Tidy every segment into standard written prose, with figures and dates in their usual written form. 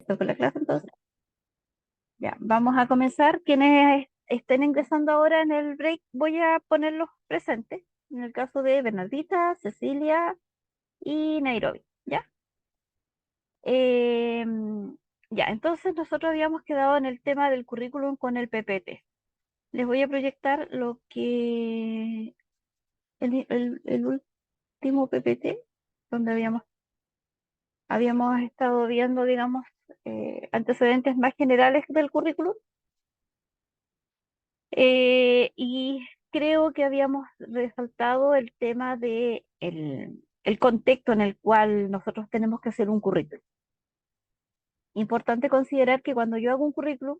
Estoy con la clase entonces. Ya, vamos a comenzar. Quienes estén ingresando ahora en el break, voy a ponerlos presentes. En el caso de Bernardita, Cecilia y Nairobi. ¿Ya? Ya, entonces nosotros habíamos quedado en el tema del currículum con el PPT. Les voy a proyectar lo que el último PPT, donde habíamos estado viendo, digamos, antecedentes más generales del currículum. Y creo que habíamos resaltado el tema de el contexto en el cual nosotros tenemos que hacer un currículum. Importante considerar que cuando yo hago un currículum,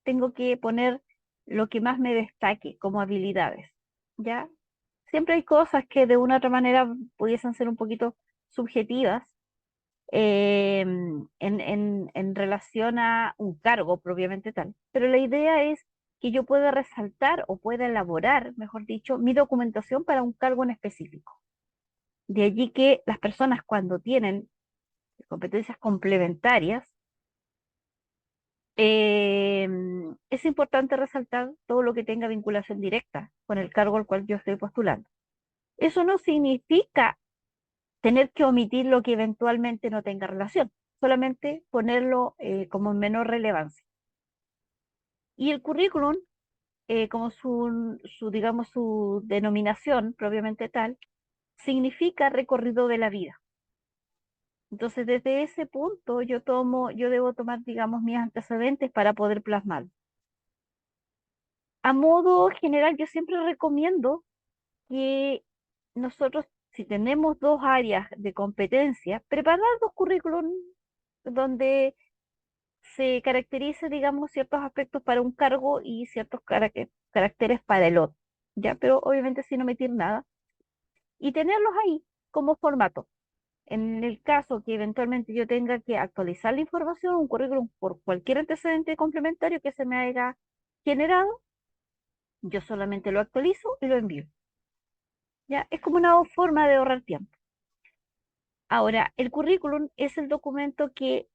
tengo que poner lo que más me destaque como habilidades, ¿ya? Siempre hay cosas que de una u otra manera pudiesen ser un poquito subjetivas, en relación a un cargo propiamente tal. Pero la idea es que yo pueda resaltar o pueda elaborar, mejor dicho, mi documentación para un cargo en específico. De allí que las personas cuando tienen competencias complementarias, es importante resaltar todo lo que tenga vinculación directa con el cargo al cual yo estoy postulando. Eso no significa tener que omitir lo que eventualmente no tenga relación, solamente ponerlo como en menor relevancia. Y el currículum, como digamos, su denominación propiamente tal, significa recorrido de la vida. Entonces, desde ese punto, yo debo tomar, digamos, mis antecedentes para poder plasmar. A modo general, yo siempre recomiendo que nosotros, si tenemos dos áreas de competencia, preparar dos currículum donde se caracterice, digamos, ciertos aspectos para un cargo y ciertos caracteres para el otro, ¿ya? Pero obviamente sin omitir nada. Y tenerlos ahí como formato. En el caso que eventualmente yo tenga que actualizar la información, un currículum por cualquier antecedente complementario que se me haya generado, yo solamente lo actualizo y lo envío. ¿Ya? Es como una forma de ahorrar tiempo. Ahora, el currículum es el documento que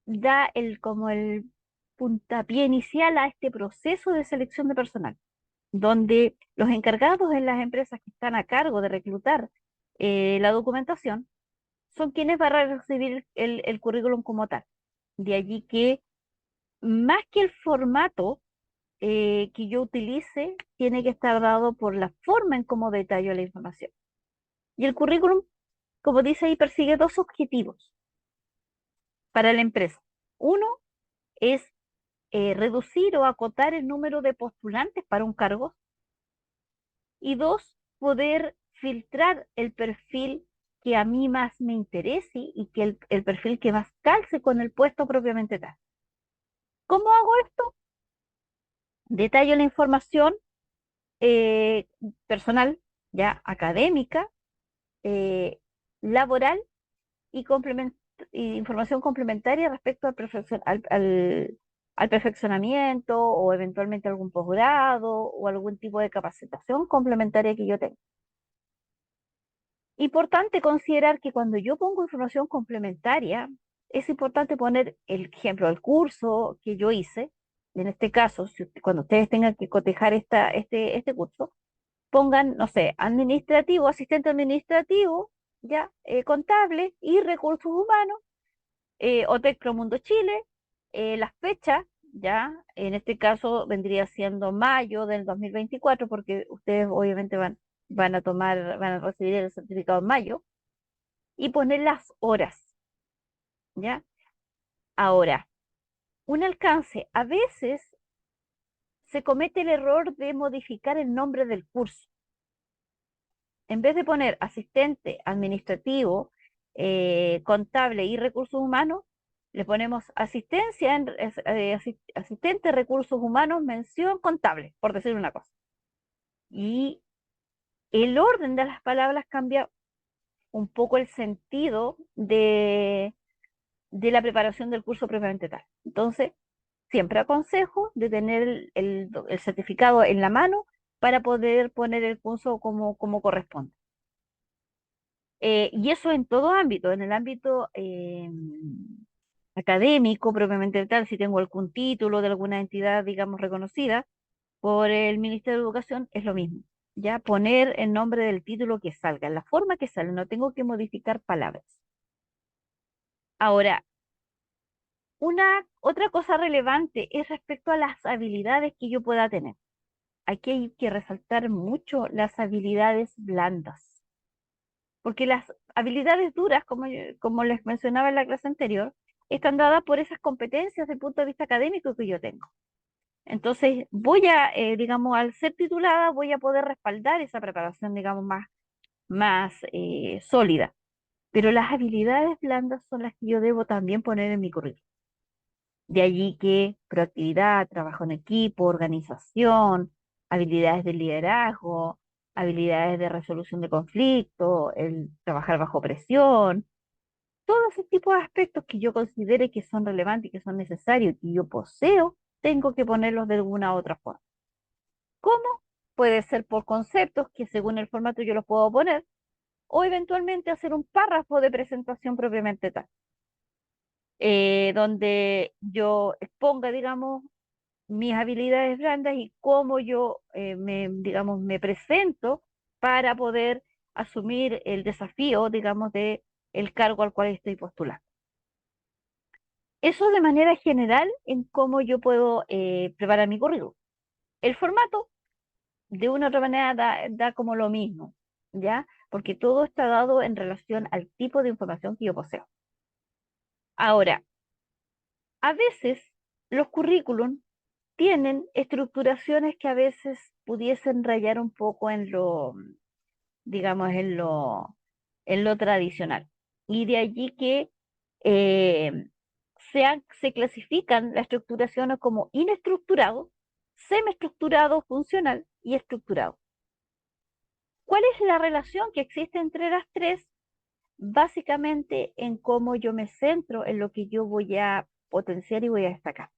da como el puntapié inicial a este proceso de selección de personal, donde los encargados en las empresas que están a cargo de reclutar la documentación son quienes van a recibir el currículum como tal. De allí que más que el formato que yo utilice, tiene que estar dado por la forma en cómo detallo la información. Y el currículum, como dice ahí, persigue dos objetivos para la empresa. Uno es reducir o acotar el número de postulantes para un cargo. Y dos, poder filtrar el perfil que a mí más me interese y que el perfil que más calce con el puesto propiamente tal. ¿Cómo hago esto? Detallo la información eh, personal, ya académica, eh, laboral y, y información complementaria respecto al perfeccionamiento o eventualmente algún posgrado o algún tipo de capacitación complementaria que yo tenga. Importante considerar que cuando yo pongo información complementaria, es importante poner el ejemplo del curso que yo hice. En este caso, cuando ustedes tengan que cotejar este curso, pongan, no sé, administrativo, asistente administrativo, ya, contable y recursos humanos, OTEC Promundo Chile, las fechas, ya, en este caso vendría siendo mayo del 2024, porque ustedes obviamente van a recibir el certificado en mayo y poner las horas, ¿ya? Ahora, un alcance. A veces se comete el error de modificar el nombre del curso. En vez de poner asistente administrativo, contable y recursos humanos, le ponemos asistente recursos humanos, mención contable, por decir una cosa. Y el orden de las palabras cambia un poco el sentido de la preparación del curso propiamente tal. Entonces, siempre aconsejo de tener el certificado en la mano para poder poner el curso como corresponde. Y eso en todo ámbito, en el ámbito académico propiamente tal, si tengo algún título de alguna entidad, digamos, reconocida por el Ministerio de Educación, es lo mismo. Ya poner el nombre del título que salga, en la forma que sale, no tengo que modificar palabras. Ahora, una otra cosa relevante es respecto a las habilidades que yo pueda tener. Aquí hay que resaltar mucho las habilidades blandas, porque las habilidades duras, como les mencionaba en la clase anterior, están dadas por esas competencias desde el punto de vista académico que yo tengo. Entonces, digamos, al ser titulada, voy a poder respaldar esa preparación, digamos, más sólida. Pero las habilidades blandas son las que yo debo también poner en mi currículum. De allí que proactividad, trabajo en equipo, organización, habilidades de liderazgo, habilidades de resolución de conflictos, el trabajar bajo presión, todo ese tipo de aspectos que yo considere que son relevantes y que son necesarios, que yo poseo, tengo que ponerlos de alguna u otra forma. ¿Cómo? Puede ser por conceptos que según el formato yo los puedo poner, o eventualmente hacer un párrafo de presentación propiamente tal, donde yo exponga, digamos, mis habilidades blandas y cómo yo digamos, me presento para poder asumir el desafío, digamos, de el cargo al cual estoy postulando. Eso de manera general en cómo yo puedo preparar mi currículum. El formato, de una u otra manera, da como lo mismo, ¿ya? Porque todo está dado en relación al tipo de información que yo poseo. Ahora, a veces los currículum tienen estructuraciones que a veces pudiesen rayar un poco en lo, digamos, en lo tradicional. Y de allí que eh, se clasifican las estructuraciones como inestructurado, semiestructurado, funcional y estructurado. ¿Cuál es la relación que existe entre las tres? Básicamente en cómo yo me centro en lo que yo voy a potenciar y voy a destacar.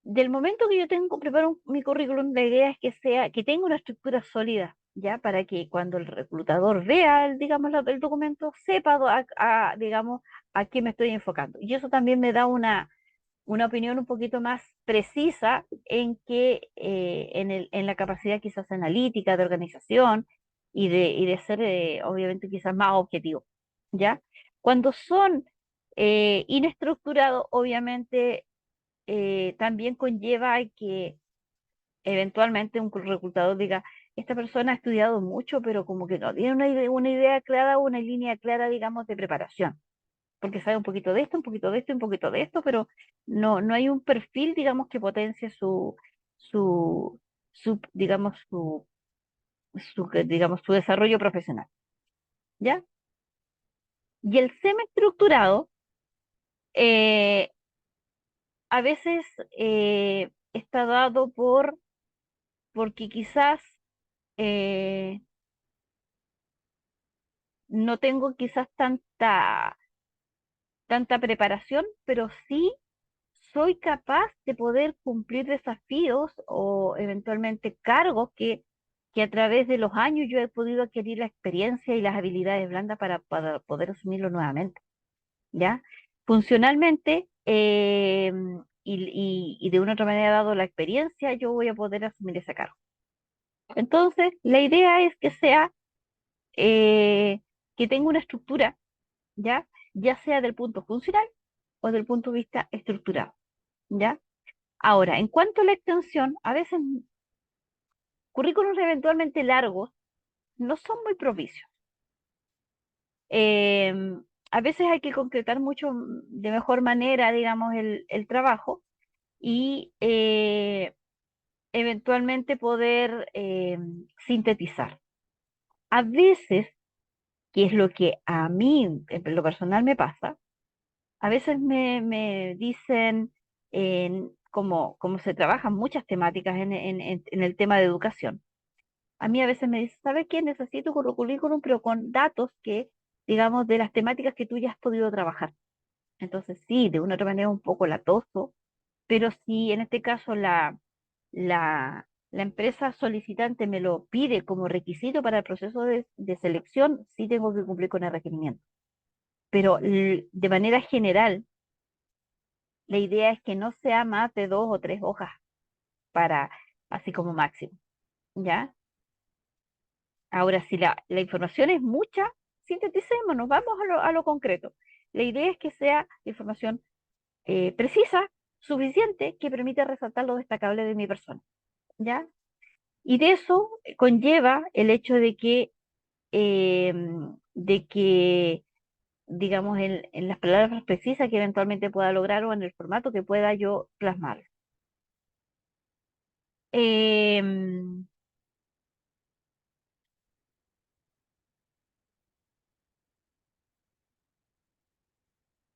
Del momento que yo tengo preparo mi currículum, la idea es que sea, que tenga una estructura sólida, ¿ya? Para que cuando el reclutador vea, digamos, el documento, sepa, digamos, a qué me estoy enfocando. Y eso también me da una opinión un poquito más precisa en la capacidad quizás analítica, de organización y de ser, obviamente, quizás más objetivo, ¿ya? Cuando son inestructurados, obviamente también conlleva que eventualmente un reclutador diga, esta persona ha estudiado mucho, pero como que no tiene una idea clara, una línea clara, digamos, de preparación, porque sabe un poquito de esto, un poquito de esto, un poquito de esto, pero no hay un perfil, digamos, que potencie su, digamos, digamos, su desarrollo profesional, ¿ya? Y el semiestructurado, eh, a veces está dado porque quizás eh, no tengo quizás tanta preparación, pero sí soy capaz de poder cumplir desafíos o eventualmente cargos que a través de los años yo he podido adquirir la experiencia y las habilidades blandas para poder asumirlo nuevamente, ¿ya? Funcionalmente, y de una otra manera, dado la experiencia, yo voy a poder asumir ese cargo. Entonces, la idea es que sea, que tenga una estructura, ¿ya? Ya sea del punto funcional o del punto de vista estructurado, ¿ya? Ahora, en cuanto a la extensión, a veces currículos eventualmente largos no son muy propicios. A veces hay que concretar mucho de mejor manera, digamos, el trabajo y eventualmente poder sintetizar. A veces, que es lo que a mí, en lo personal, me pasa, a veces me dicen, como se trabajan muchas temáticas en el tema de educación, a mí a veces me dicen, ¿sabes qué? Necesito un currículum, pero con datos que, digamos, de las temáticas que tú ya has podido trabajar. Entonces, sí, de una u otra manera un poco latoso, pero si en este caso la empresa solicitante me lo pide como requisito para el proceso de selección, sí tengo que cumplir con el requerimiento. pero de manera general, la idea es que no sea más de 2 o 3 hojas para, así como máximo, ¿ya? Ahora, si la información es mucha, sinteticemos, nos vamos a lo concreto. La idea es que sea información precisa, suficiente, que permita resaltar lo destacable de mi persona, ¿ya? Y de eso conlleva el hecho eh, de que digamos, en las palabras precisas que eventualmente pueda lograr o en el formato que pueda yo plasmar. Em,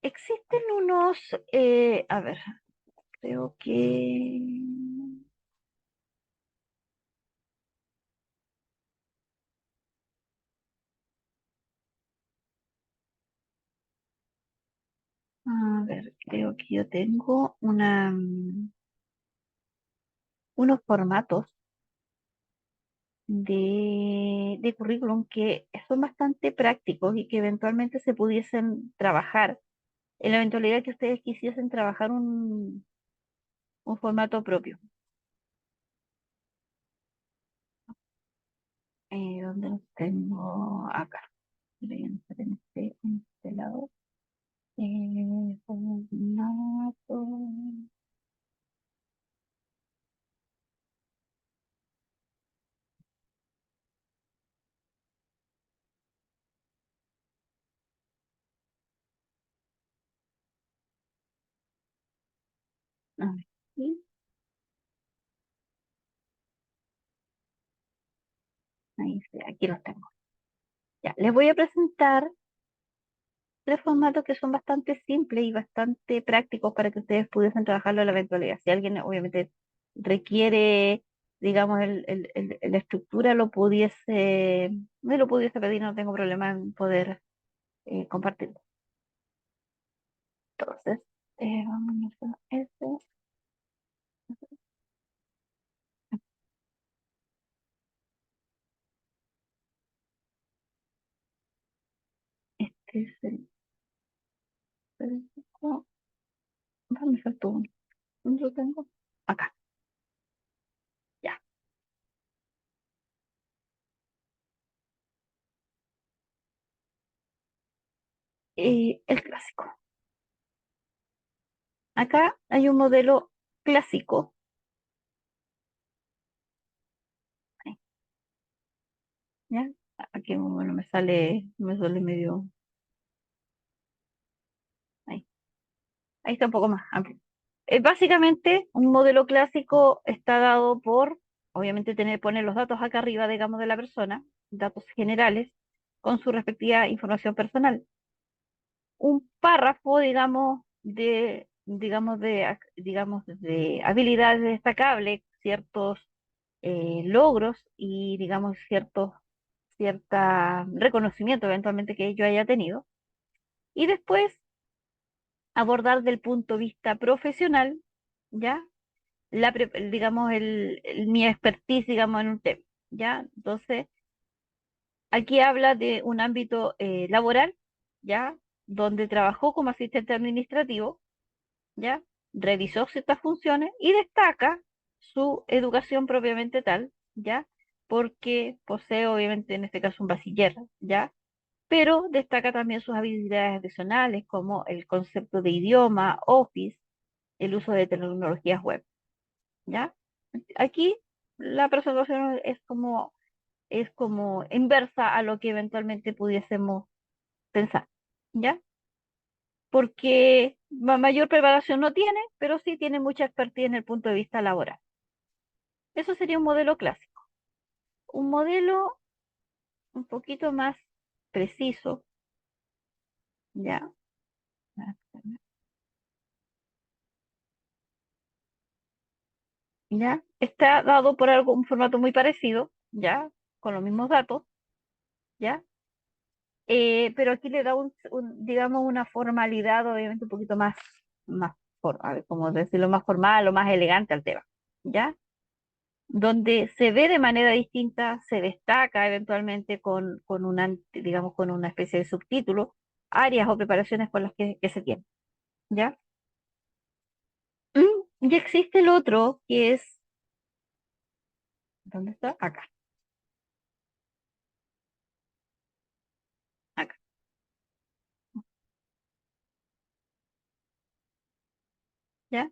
existen unos, a ver, creo que, a ver, creo que yo tengo unos formatos de currículum que son bastante prácticos y que eventualmente se pudiesen trabajar en la eventualidad que ustedes quisiesen trabajar un formato propio. ¿Dónde los tengo? Acá. Deberían estar en este lado. Formato. A ver, sí, ahí sí, aquí los tengo. Ya, les voy a presentar 3 formatos que son bastante simples y bastante prácticos para que ustedes pudiesen trabajarlo en la eventualidad. Si alguien obviamente requiere, digamos, la estructura, me lo pudiese pedir, no tengo problema en poder compartirlo. Entonces, vamos a este, este es el, me faltó uno. ¿Dónde lo tengo? Acá, ya. El clásico. Acá hay un modelo clásico. Ahí, ¿ya? Aquí, bueno, me sale medio. Ahí, ahí está un poco más amplio. Básicamente, un modelo clásico está dado por, obviamente, poner los datos acá arriba, digamos, de la persona, datos generales, con su respectiva información personal. Un párrafo, digamos, de habilidades destacables, ciertos logros y, digamos, cierta reconocimiento eventualmente que yo haya tenido. Y después abordar del punto de vista profesional, ¿ya? Digamos, mi expertise, digamos, en un tema, ¿ya? Entonces, aquí habla de un ámbito laboral, ¿ya? Donde trabajó como asistente administrativo, ¿ya? Revisó ciertas funciones y destaca su educación propiamente tal, ¿ya? Porque posee, obviamente, en este caso, un bachiller, ¿ya? Pero destaca también sus habilidades adicionales como el concepto de idioma, Office, el uso de tecnologías web, ¿ya? Aquí la presentación es como inversa a lo que eventualmente pudiésemos pensar, ¿ya? Porque mayor preparación no tiene, pero sí tiene mucha expertise en el punto de vista laboral. Eso sería un modelo clásico. Un modelo un poquito más preciso, ¿ya? ¿Ya? Está dado por algo, un formato muy parecido, ¿ya? Con los mismos datos, ¿ya? Pero aquí le da digamos, una formalidad, obviamente, un poquito a ver, ¿cómo decirlo? Más formal o más elegante al tema, ¿ya? Donde se ve de manera distinta, se destaca eventualmente digamos, con una especie de subtítulo áreas o preparaciones con las que se tienen, ¿ya? Y existe el otro que es, ¿dónde está? Acá, acá, ¿ya?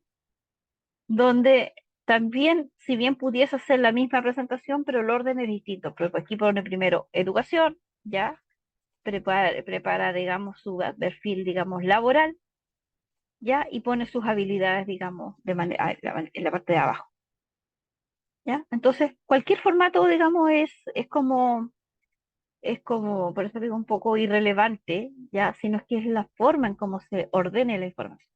Donde también, si bien pudiese hacer la misma presentación, pero el orden es distinto. Pero aquí pone primero educación, ¿ya? Prepara, digamos, su perfil, digamos, laboral, ¿ya? Y pone sus habilidades, digamos, de manera, en la parte de abajo, ¿ya? Entonces, cualquier formato, digamos, es como, por eso digo, un poco irrelevante, ¿ya? Sino es que es la forma en cómo se ordene la información.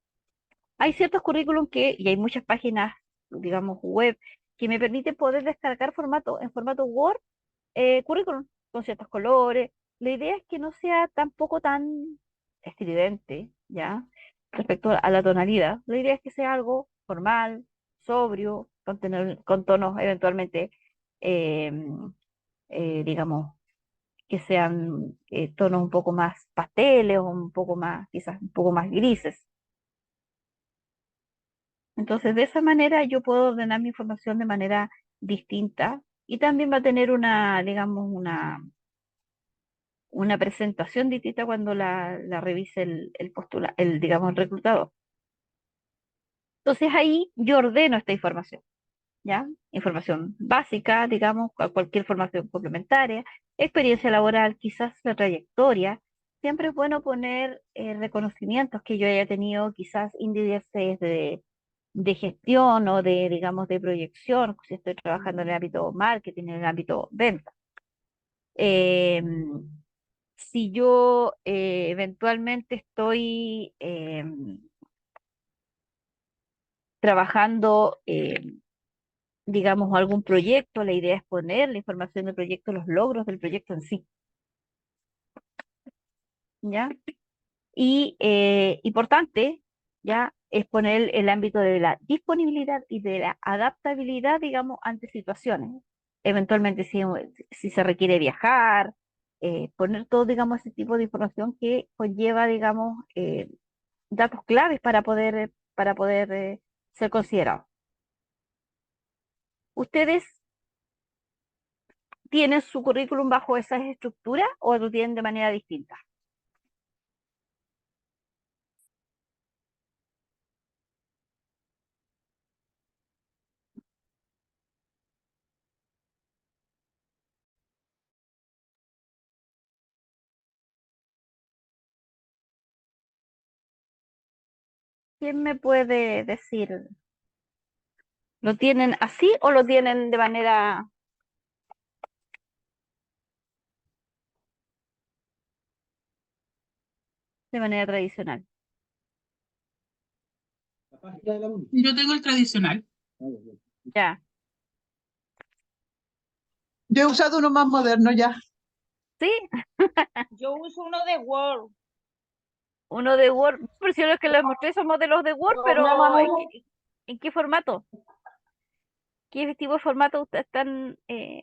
Hay ciertos currículum y hay muchas páginas, digamos, web, que me permiten poder descargar en formato Word, currículum, con ciertos colores. La idea es que no sea tampoco tan estridente, ¿ya? Respecto a la tonalidad. La idea es que sea algo formal, sobrio, con tonos eventualmente, eh, digamos, que sean tonos un poco más pasteles o un poco más, quizás un poco más grises. Entonces, de esa manera yo puedo ordenar mi información de manera distinta y también va a tener digamos, una presentación distinta cuando la revise digamos, el reclutador. Entonces ahí yo ordeno esta información, ¿ya? Información básica, digamos, cualquier formación complementaria, experiencia laboral, quizás la trayectoria. Siempre es bueno poner reconocimientos que yo haya tenido, quizás índices de gestión o de, digamos, de proyección, si estoy trabajando en el ámbito marketing, en el ámbito venta. Si yo eventualmente estoy trabajando, digamos, algún proyecto, la idea es poner la información del proyecto, los logros del proyecto en sí, ¿ya? Y importante, ¿ya? Es poner el ámbito de la disponibilidad y de la adaptabilidad, digamos, ante situaciones. Eventualmente, si se requiere viajar, poner todo, digamos, ese tipo de información que conlleva, digamos, datos claves para poder ser considerados. ¿Ustedes tienen su currículum bajo esas estructuras o lo tienen de manera distinta? ¿Quién me puede decir? ¿Lo tienen así o lo tienen de manera tradicional? Yo tengo el tradicional. Ya. Yo he usado uno más moderno ya. Sí, Yo uso uno de Word. uno de Word. Pero si los que les mostré son modelos de Word, pero ¿en qué formato? ¿Qué tipo de formato ustedes están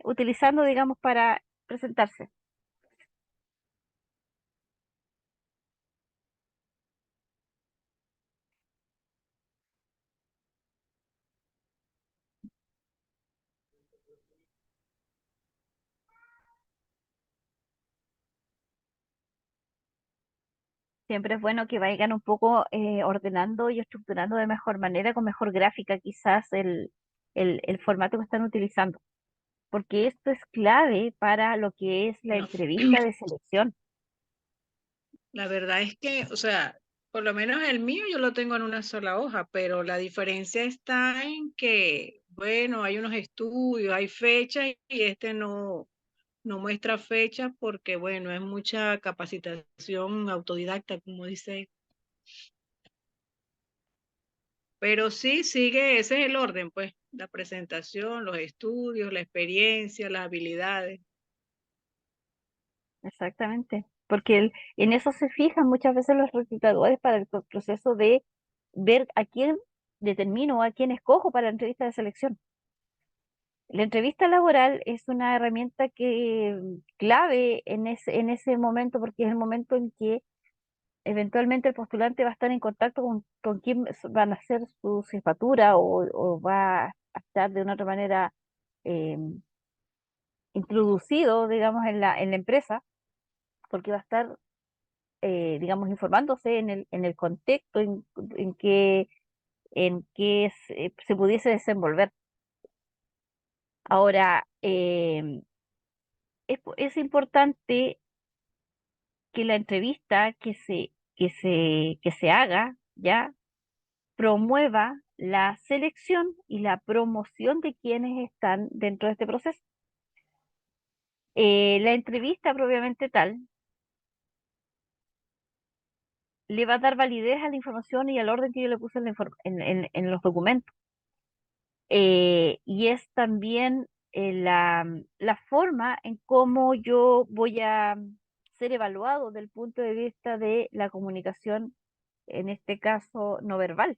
utilizando, digamos, para presentarse? Siempre es bueno que vayan un poco ordenando y estructurando de mejor manera, con mejor gráfica, quizás el formato que están utilizando, porque esto es clave para lo que es la No. entrevista de selección. La verdad es que, o sea, por lo menos el mío yo lo tengo en una sola hoja, pero la diferencia está en que, bueno, hay unos estudios, hay fechas y este no muestra fechas porque, bueno, es mucha capacitación autodidacta, como dice. Pero sí sigue, ese es el orden, pues, la presentación, los estudios, la experiencia, las habilidades. Exactamente, porque en eso se fijan muchas veces los reclutadores para el proceso de ver a quién determino, a quién escojo para la entrevista de selección. La entrevista laboral es una herramienta clave en ese momento, porque es el momento en que eventualmente el postulante va a estar en contacto con quién van a hacer su jefatura o va a estar de una otra manera eh, introducido, digamos, en la empresa, porque va a estar, digamos, informándose en el contexto en que, se pudiese desenvolver. Ahora, es importante que la entrevista que se haga, ¿ya? Promueva la selección y la promoción de quienes están dentro de este proceso. La entrevista propiamente tal le va a dar validez a la información y al orden que yo le puse en los documentos. Y es también la forma en cómo yo voy a ser evaluado del punto de vista de la comunicación, en este caso no verbal,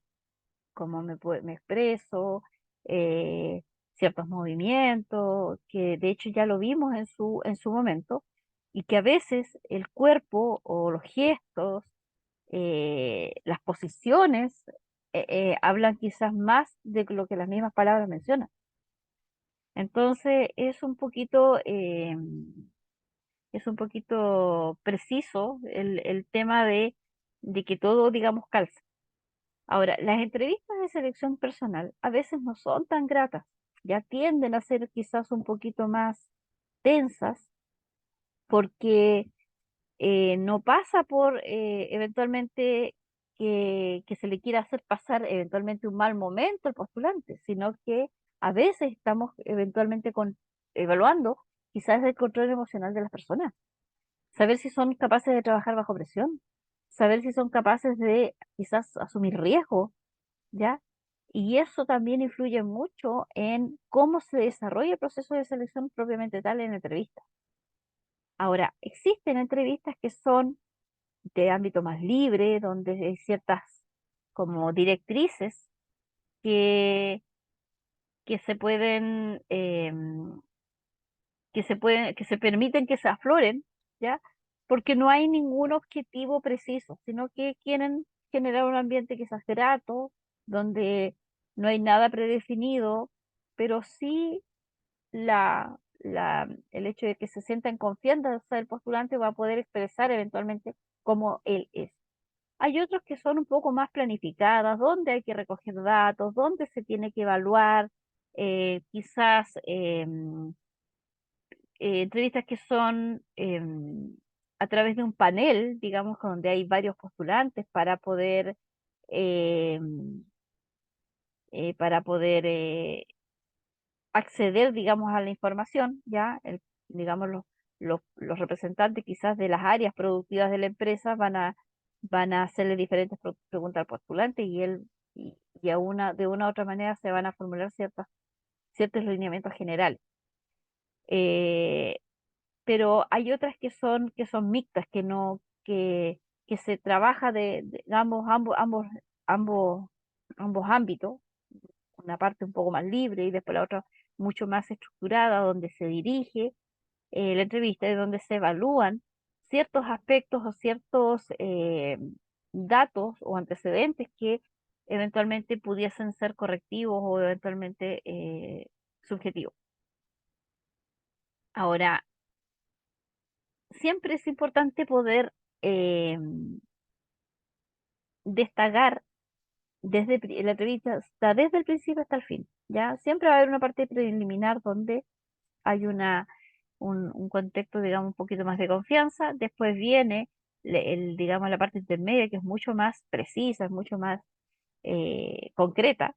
cómo me expreso, eh, ciertos movimientos, que de hecho ya lo vimos en su momento, y que a veces el cuerpo o los gestos, las posiciones, hablan quizás más de lo que las mismas palabras mencionan. Entonces es un poquito preciso el tema de que todo, digamos, calza. Ahora, las entrevistas de selección personal a veces no son tan gratas, ya tienden a ser quizás un poquito más tensas porque no pasa por eventualmente que se le quiera hacer pasar eventualmente un mal momento al postulante, sino que a veces estamos eventualmente evaluando quizás el control emocional de las personas, saber si son capaces de trabajar bajo presión, saber si son capaces de quizás asumir riesgos, ¿ya? Y eso también influye mucho en cómo se desarrolla el proceso de selección propiamente tal en entrevistas. Ahora, existen entrevistas que son de ámbito más libre, donde hay ciertas como directrices que, que se pueden, que se permiten que se afloren, ¿ya? Porque no hay ningún objetivo preciso, sino que quieren generar un ambiente quizás grato, donde no hay nada predefinido, pero sí el hecho de que se sienta en confianza el postulante va a poder expresar eventualmente cómo él es. Hay otros que son un poco más planificadas, donde hay que recoger datos, donde se tiene que evaluar, quizás entrevistas que son a través de un panel, digamos, donde hay varios postulantes em, para poder acceder, digamos, a la información, ya, digamos, los representantes quizás de las áreas productivas de la empresa van a hacerle diferentes preguntas al postulante y y de una u otra manera se van a formular ciertos lineamientos generales. Eh, pero hay otras que son mixtas, que se trabaja de ambos, ambos ámbitos, una parte un poco más libre y después la otra mucho más estructurada, donde se dirige la entrevista y donde se evalúan ciertos aspectos o ciertos datos o antecedentes que eventualmente pudiesen ser correctivos o eventualmente subjetivos. Ahora, siempre es importante poder eh, destacar la entrevista, está desde el principio hasta el fin, ¿ya? Siempre va a haber una parte preliminar donde hay un contexto, digamos, un poquito más de confianza. Después viene, digamos, la parte intermedia, que es mucho más precisa, es mucho más concreta.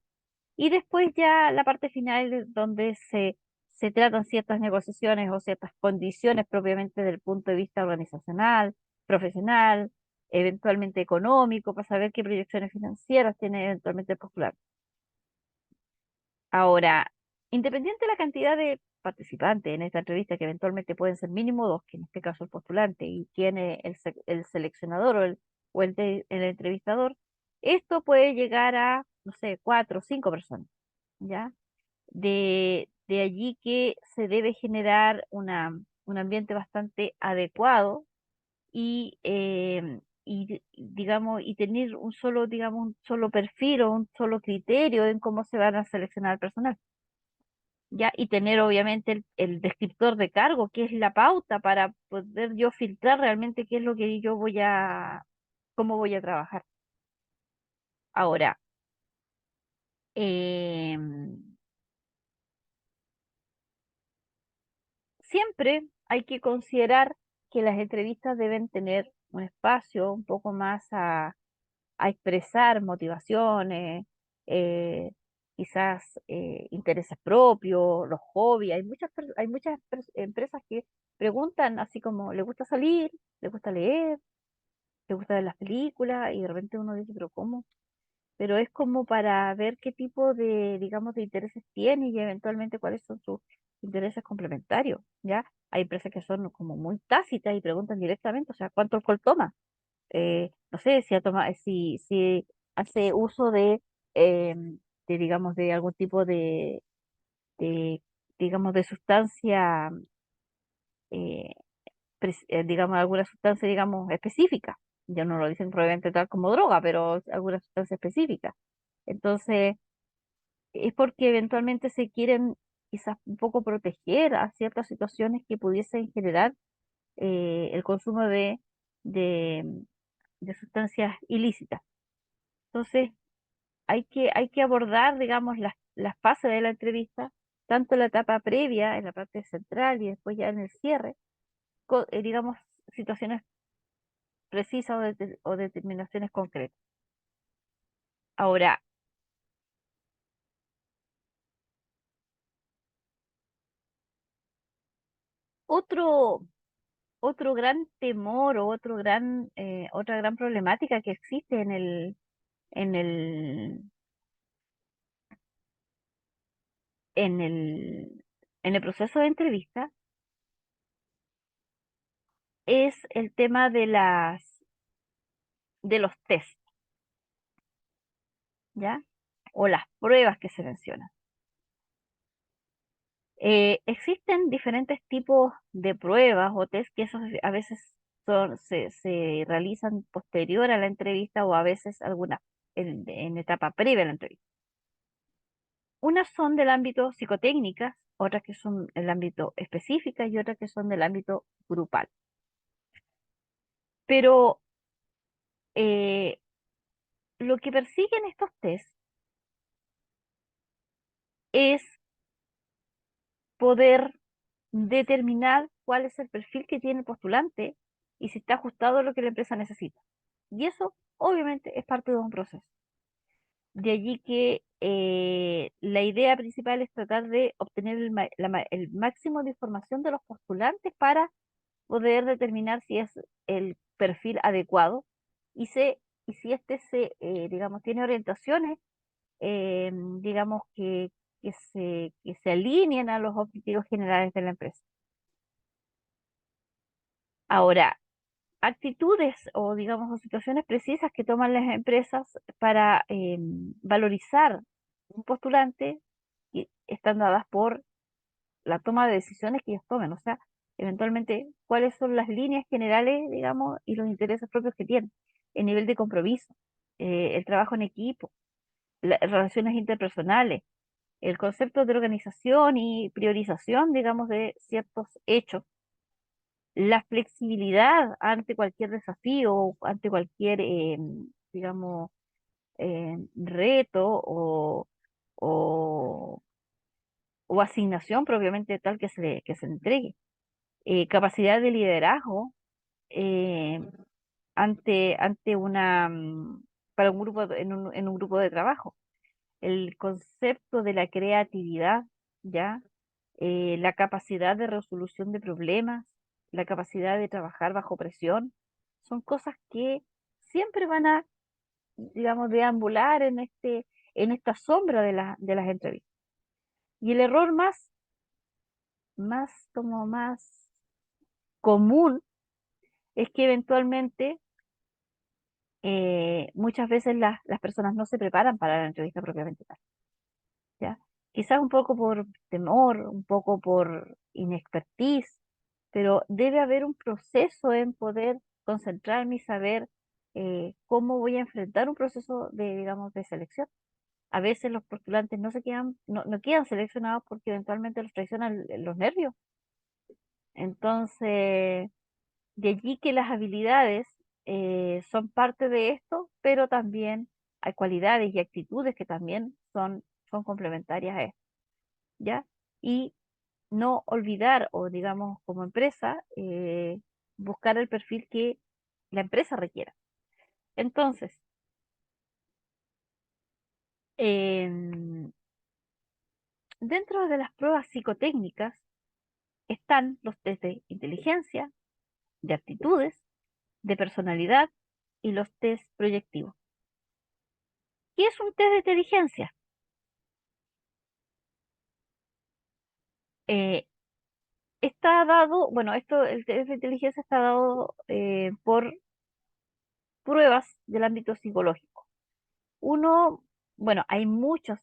Y después ya la parte final, donde se tratan ciertas negociaciones o ciertas condiciones propiamente del punto de vista organizacional, profesional, eventualmente económico, para saber qué proyecciones financieras tiene eventualmente el postular. Ahora, independiente de la cantidad de participantes en esta entrevista, que eventualmente pueden ser mínimo dos, que en este caso el postulante, y tiene el seleccionador el entrevistador, esto puede llegar a, no sé, cuatro o cinco personas, ¿ya? De allí que se debe generar un ambiente bastante adecuado digamos, y tener un solo, digamos, un solo perfil o un solo criterio en cómo se van a seleccionar el personal. ¿Ya? Y tener obviamente el descriptor de cargo, que es la pauta para poder yo filtrar realmente qué es lo que yo cómo voy a trabajar. Ahora, em, siempre hay que considerar que las entrevistas deben tener un espacio un poco más a expresar motivaciones, eh, quizás intereses propios, los hobbies. Hay muchas empresas que preguntan así como, ¿le gusta salir? ¿Le gusta leer? ¿Le gusta ver las películas? Y de repente uno dice, ¿pero cómo? Pero es como para ver qué tipo de, digamos, de intereses tiene y eventualmente cuáles son sus intereses complementarios, ¿ya? Hay empresas que son como muy tácitas y preguntan directamente, o sea, ¿cuánto alcohol toma? No sé si, si hace uso digamos, de algún tipo de, digamos, de sustancia, eh, digamos, alguna sustancia, digamos, específica. Ya no lo dicen probablemente tal como droga, pero alguna sustancia específica. Entonces, es porque eventualmente se quieren quizás un poco proteger a ciertas situaciones que pudiesen generar el consumo de, de sustancias ilícitas. Entonces, hay que abordar, digamos, las fases de la entrevista, tanto en la etapa previa, en la parte central y después ya en el cierre, digamos, situaciones precisas o determinaciones concretas. Ahora, otro, otro gran temor o otra gran problemática que existe en el, en el, en el proceso de entrevista es el tema de los test, ¿ya? O las pruebas que se mencionan. Existen diferentes tipos de pruebas o test que esos a veces se realizan posterior a la entrevista o a veces algunas en etapa previa a la entrevista. Unas son del ámbito psicotécnicas, otras que son del ámbito específica y otras que son del ámbito grupal. Pero eh, lo que persiguen estos test es poder determinar cuál es el perfil que tiene el postulante y si está ajustado a lo que la empresa necesita. Y eso obviamente es parte de un proceso. De allí que la idea principal es tratar de obtener el máximo de información de los postulantes para poder determinar si es el perfil adecuado y, y si digamos, tiene orientaciones, digamos, que se alineen a los objetivos generales de la empresa. Ahora, actitudes o digamos o situaciones precisas que toman las empresas para valorizar un postulante y están dadas por la toma de decisiones que ellos tomen, o sea, eventualmente cuáles son las líneas generales, digamos, y los intereses propios que tienen, el nivel de compromiso, el trabajo en equipo, las relaciones interpersonales, el concepto de organización y priorización, digamos, de ciertos hechos, la flexibilidad ante cualquier desafío, ante cualquier, digamos, reto o, o asignación propiamente tal que se le entregue. Capacidad de liderazgo eh, ante para un grupo, en un grupo de trabajo. El concepto de la creatividad, ¿ya? La capacidad de resolución de problemas, la capacidad de trabajar bajo presión, son cosas que siempre van a, digamos, deambular en esta sombra de las entrevistas. Y el error más común es que eventualmente muchas veces las personas no se preparan para la entrevista propiamente tal, ¿ya? Quizás un poco por temor, un poco por inexpertise, pero debe haber un proceso en poder concentrarme y saber cómo voy a enfrentar un proceso de, digamos, de selección. A veces los postulantes no quedan seleccionados porque eventualmente los traicionan los nervios. Entonces, de allí que las habilidades son parte de esto, pero también hay cualidades y actitudes que también son complementarias a esto, ¿ya? Y no olvidar, o digamos como empresa, buscar el perfil que la empresa requiera. Entonces, em, dentro de las pruebas psicotécnicas están los test de inteligencia, de aptitudes, de personalidad y los test proyectivos. ¿Qué es un test de inteligencia? Eh, Está dado, bueno, el test de inteligencia está dado por pruebas del ámbito psicológico. Uno, bueno, hay muchas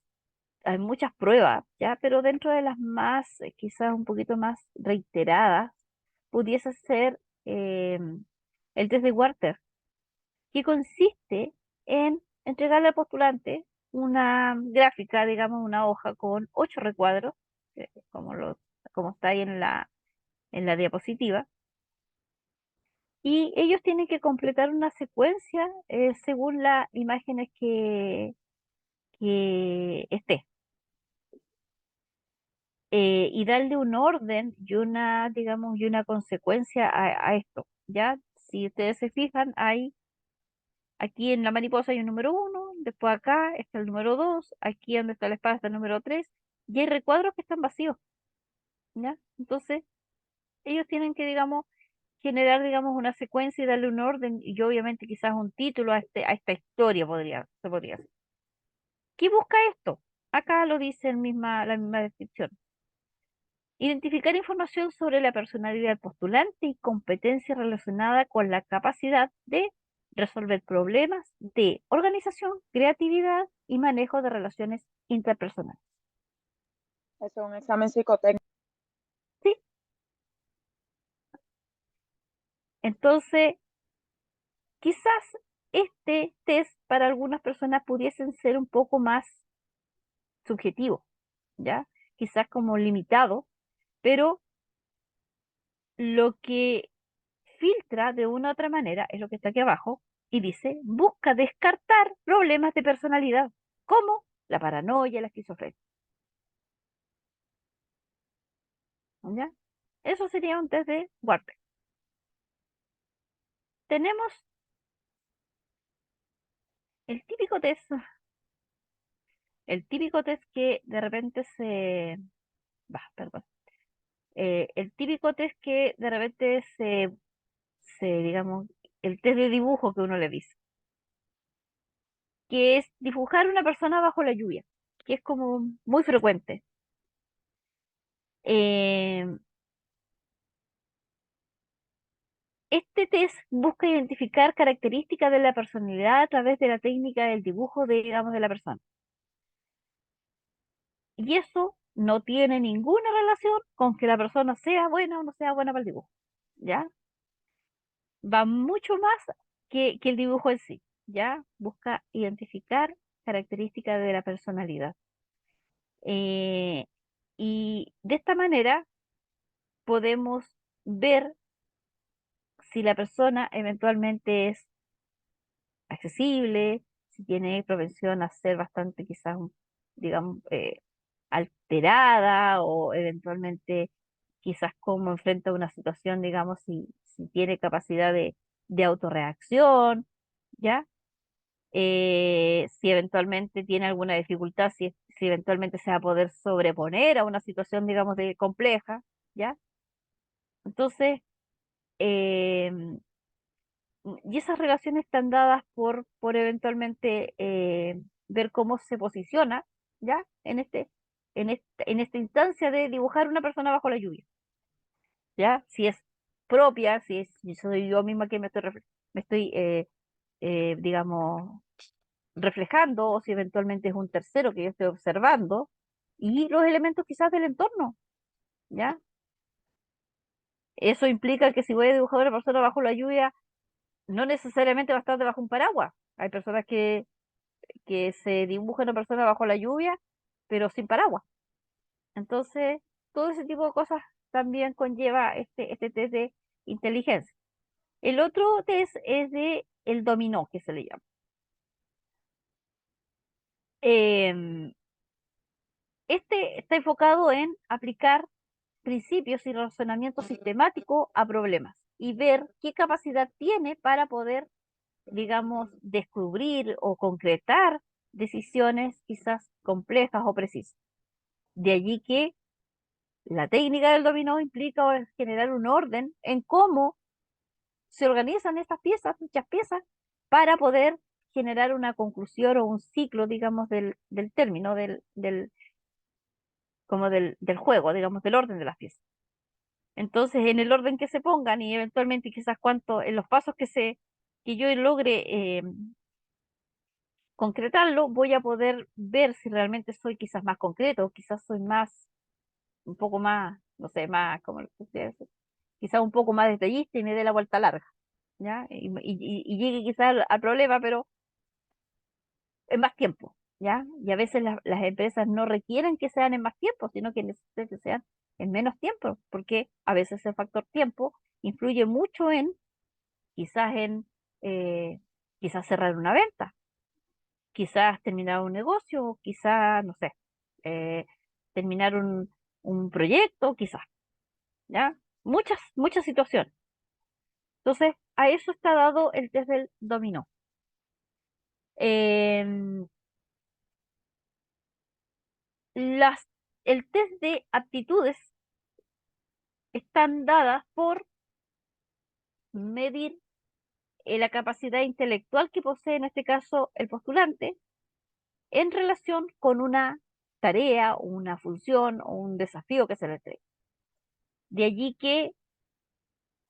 pruebas, ¿ya? Pero dentro de las más, quizás un poquito más reiteradas, pudiese ser el test de Werther, que consiste en entregarle al postulante una gráfica, digamos, una hoja con 8 recuadros, como está ahí en la diapositiva, y ellos tienen que completar una secuencia según las imágenes que esté. Y darle un orden y una, digamos, y una consecuencia a esto, ¿ya? Si ustedes se fijan, aquí en la mariposa hay un número 1, después acá está el número 2, aquí donde está la espada está el número 3, y hay recuadros que están vacíos, ¿ya? Entonces, ellos tienen que, digamos, generar, digamos, una secuencia y darle un orden, y obviamente quizás un título a esta historia se podría hacer. ¿Qué busca esto? Acá lo dice la misma descripción. Identificar información sobre la personalidad del postulante y competencia relacionada con la capacidad de resolver problemas de organización, creatividad y manejo de relaciones interpersonales. Eso es un examen psicotécnico. ¿Sí? Entonces, quizás este test para algunas personas pudiesen ser un poco más subjetivo, ¿ya? Quizás como limitado, pero lo que filtra de una u otra manera es lo que está aquí abajo y dice, busca descartar problemas de personalidad, como la paranoia, la esquizofrenia. ¿Ya? Eso sería un test de Warper. Tenemos el típico test, el típico test que de repente perdón, el típico test que de repente digamos, el test de dibujo que uno le dice, que es dibujar una persona bajo la lluvia, que es como muy frecuente. Eh, Este test busca identificar características de la personalidad a través de la técnica del dibujo, digamos, de la persona. Y eso no tiene ninguna relación con que la persona sea buena o no sea buena para el dibujo. ¿Ya? Va mucho más que el dibujo en sí. ¿Ya? Busca identificar características de la personalidad. Eh, y de esta manera podemos ver si la persona eventualmente es accesible, si tiene propensión a ser bastante quizás, digamos, alterada o eventualmente quizás cómo enfrenta una situación, digamos, si tiene capacidad de autorreacción, ¿ya? Si eventualmente tiene alguna dificultad, si eventualmente se va a poder sobreponer a una situación, digamos, de compleja, ¿ya? Entonces, em, y esas relaciones están dadas por eventualmente ver cómo se posiciona, ¿ya? En esta instancia de dibujar una persona bajo la lluvia, ¿ya? Si es propia, si soy yo misma que me estoy digamos, reflejando, o si eventualmente es un tercero que yo estoy observando, y los elementos quizás del entorno, ¿ya? Eso implica que si voy a dibujar a una persona bajo la lluvia, no necesariamente va a estar debajo un paraguas. Hay personas que se dibuja una persona bajo la lluvia, pero sin paraguas. Entonces, todo ese tipo de cosas también conlleva este test de inteligencia. El otro test es de el dominó, que se le llama. Em, Este está enfocado en aplicar principios y razonamiento sistemático a problemas y ver qué capacidad tiene para poder, digamos, descubrir o concretar decisiones quizás complejas o precisas. De allí que la técnica del dominó implica generar un orden en cómo se organizan estas piezas, muchas piezas, para poder generar una conclusión o un ciclo, digamos, del término, como del juego, digamos, del orden de las piezas. Entonces, en el orden que se pongan y eventualmente quizás en los pasos que yo logre concretarlo, voy a poder ver si realmente soy quizás más concreto, quizás soy un poco más, no sé, más, como lo que sea, quizás un poco más detallista y me dé la vuelta larga, ¿ya? Y llegue quizás al problema, pero en más tiempo, ¿ya? Y a veces las empresas no requieren que sean en más tiempo, sino que necesitan que sean en menos tiempo, porque a veces el factor tiempo influye mucho en, quizás en, eh, quizás cerrar una venta, quizás terminar un negocio, quizás, no sé, eh, terminar un proyecto, quizás, ¿ya? Muchas situaciones. Entonces, a eso está dado el test del dominó. Em, las, el test de aptitudes están dadas por medir la capacidad intelectual que posee, en este caso, el postulante, en relación con una tarea, una función o un desafío que se le entrega. De allí que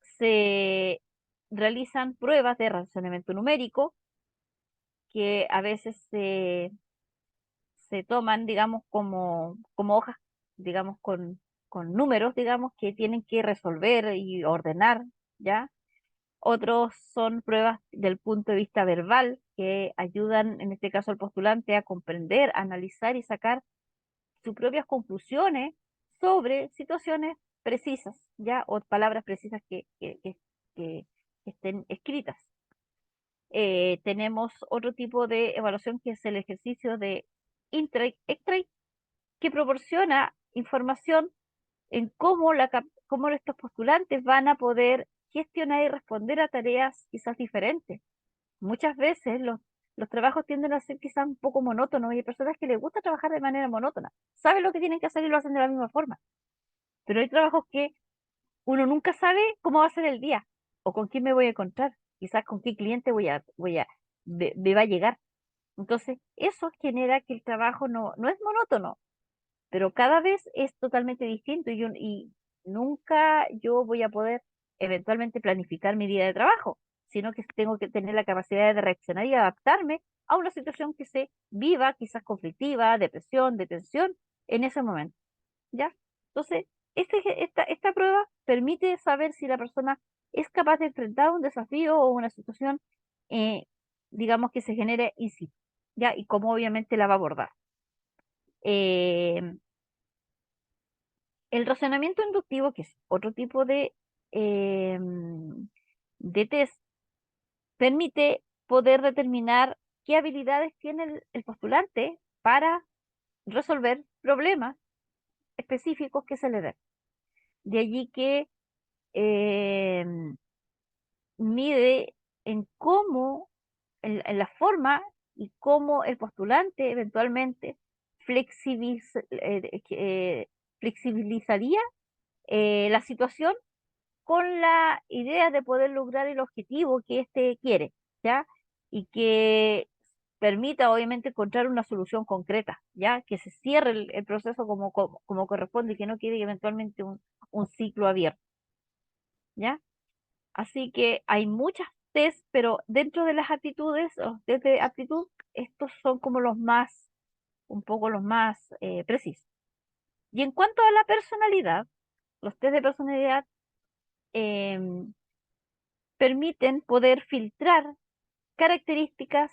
se realizan pruebas de razonamiento numérico que a veces se toman, digamos, como hojas, digamos, con números, digamos, que tienen que resolver y ordenar, ¿ya? Otros son pruebas del punto de vista verbal que ayudan, en este caso, al postulante a comprender, analizar y sacar sus propias conclusiones sobre situaciones precisas, ¿ya? O palabras precisas que estén escritas. Tenemos otro tipo de evaluación que es el ejercicio de Intrigue, que proporciona información en cómo estos postulantes van a poder gestionar y responder a tareas quizás diferentes. Muchas veces los trabajos tienden a ser quizás un poco monótonos y hay personas que les gusta trabajar de manera monótona. Saben lo que tienen que hacer y lo hacen de la misma forma. Pero hay trabajos que uno nunca sabe cómo va a ser el día o con quién me voy a encontrar. Quizás con qué cliente me va a llegar. Entonces, eso genera que el trabajo no es monótono, pero cada vez es totalmente distinto y nunca yo voy a poder eventualmente planificar mi día de trabajo, sino que tengo que tener la capacidad de reaccionar y adaptarme a una situación que se viva, quizás conflictiva, de presión, de tensión, en ese momento, ¿ya? Entonces, esta prueba permite saber si la persona es capaz de enfrentar un desafío o una situación, eh, digamos, que se genere in situ, ¿ya? Y cómo obviamente la va a abordar. Eh, el razonamiento inductivo, que es otro tipo eh, de test, permite poder determinar qué habilidades tiene el postulante para resolver problemas específicos que se le den. De allí que eh, mide en en la forma y cómo el postulante eventualmente flexibilizaría la situación con la idea de poder lograr el objetivo que éste quiere, ¿ya? Y que permita, obviamente, encontrar una solución concreta, ¿ya? Que se cierre el proceso como corresponde y que no quede eventualmente un ciclo abierto, ¿ya? Así que hay muchas test, pero dentro de las actitudes, los test de aptitud, estos son como un poco los más precisos. Y en cuanto a la personalidad, los test de personalidad, em, permiten poder filtrar características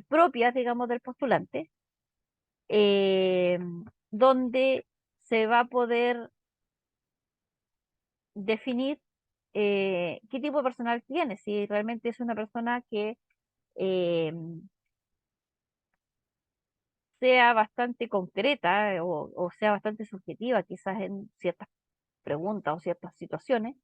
propias, digamos, del postulante, eh, donde se va a poder definir qué tipo de personal tiene, si realmente es una persona que eh, sea bastante concreta o sea bastante subjetiva, quizás en ciertas preguntas o ciertas situaciones,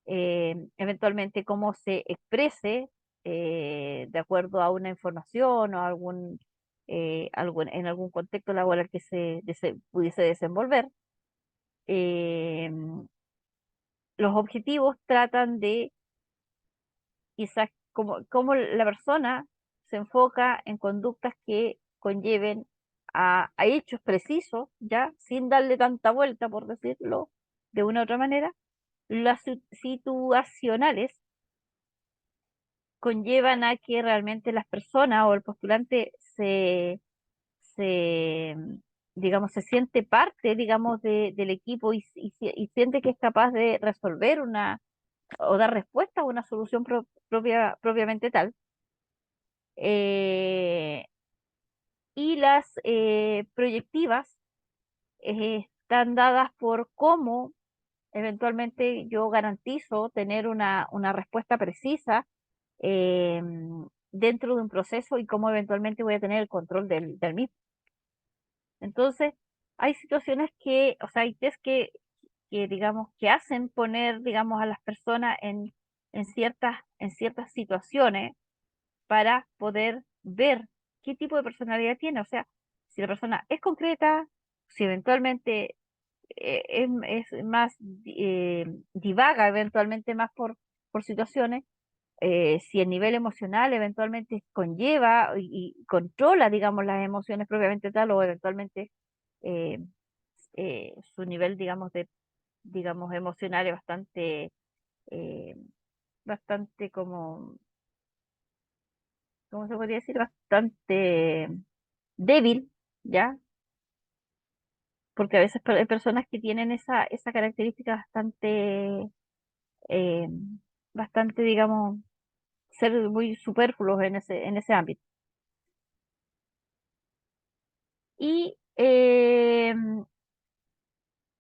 eventualmente cómo se exprese de acuerdo a una información o en algún contexto laboral que pudiese desenvolver. Eh, los objetivos tratan de quizás cómo la persona se enfoca en conductas que conlleven a hechos precisos, ya, sin darle tanta vuelta, por decirlo de una u otra manera. Las situacionales conllevan a que realmente las personas o el postulante se, digamos, se siente parte, digamos, del equipo y siente que es capaz de resolver o dar respuesta a una solución propiamente tal. Eh, y las proyectivas están dadas por cómo eventualmente yo garantizo tener una respuesta precisa eh, dentro de un proceso y cómo eventualmente voy a tener el control del mismo. Entonces, hay situaciones o sea, hay test que digamos, que hacen poner, digamos, a las personas en ciertas situaciones para poder ver qué tipo de personalidad tiene. O sea, si la persona es concreta, si eventualmente es más divaga, eventualmente más por situaciones, si el nivel emocional eventualmente conlleva y controla, digamos, las emociones propiamente tal, o eventualmente eh, su nivel, digamos, emocional es eh, bastante como, ¿cómo se podría decir? Bastante débil, ¿ya? Porque a veces hay personas que tienen esa característica eh, bastante, digamos, ser muy superfluos en ese ámbito. Y,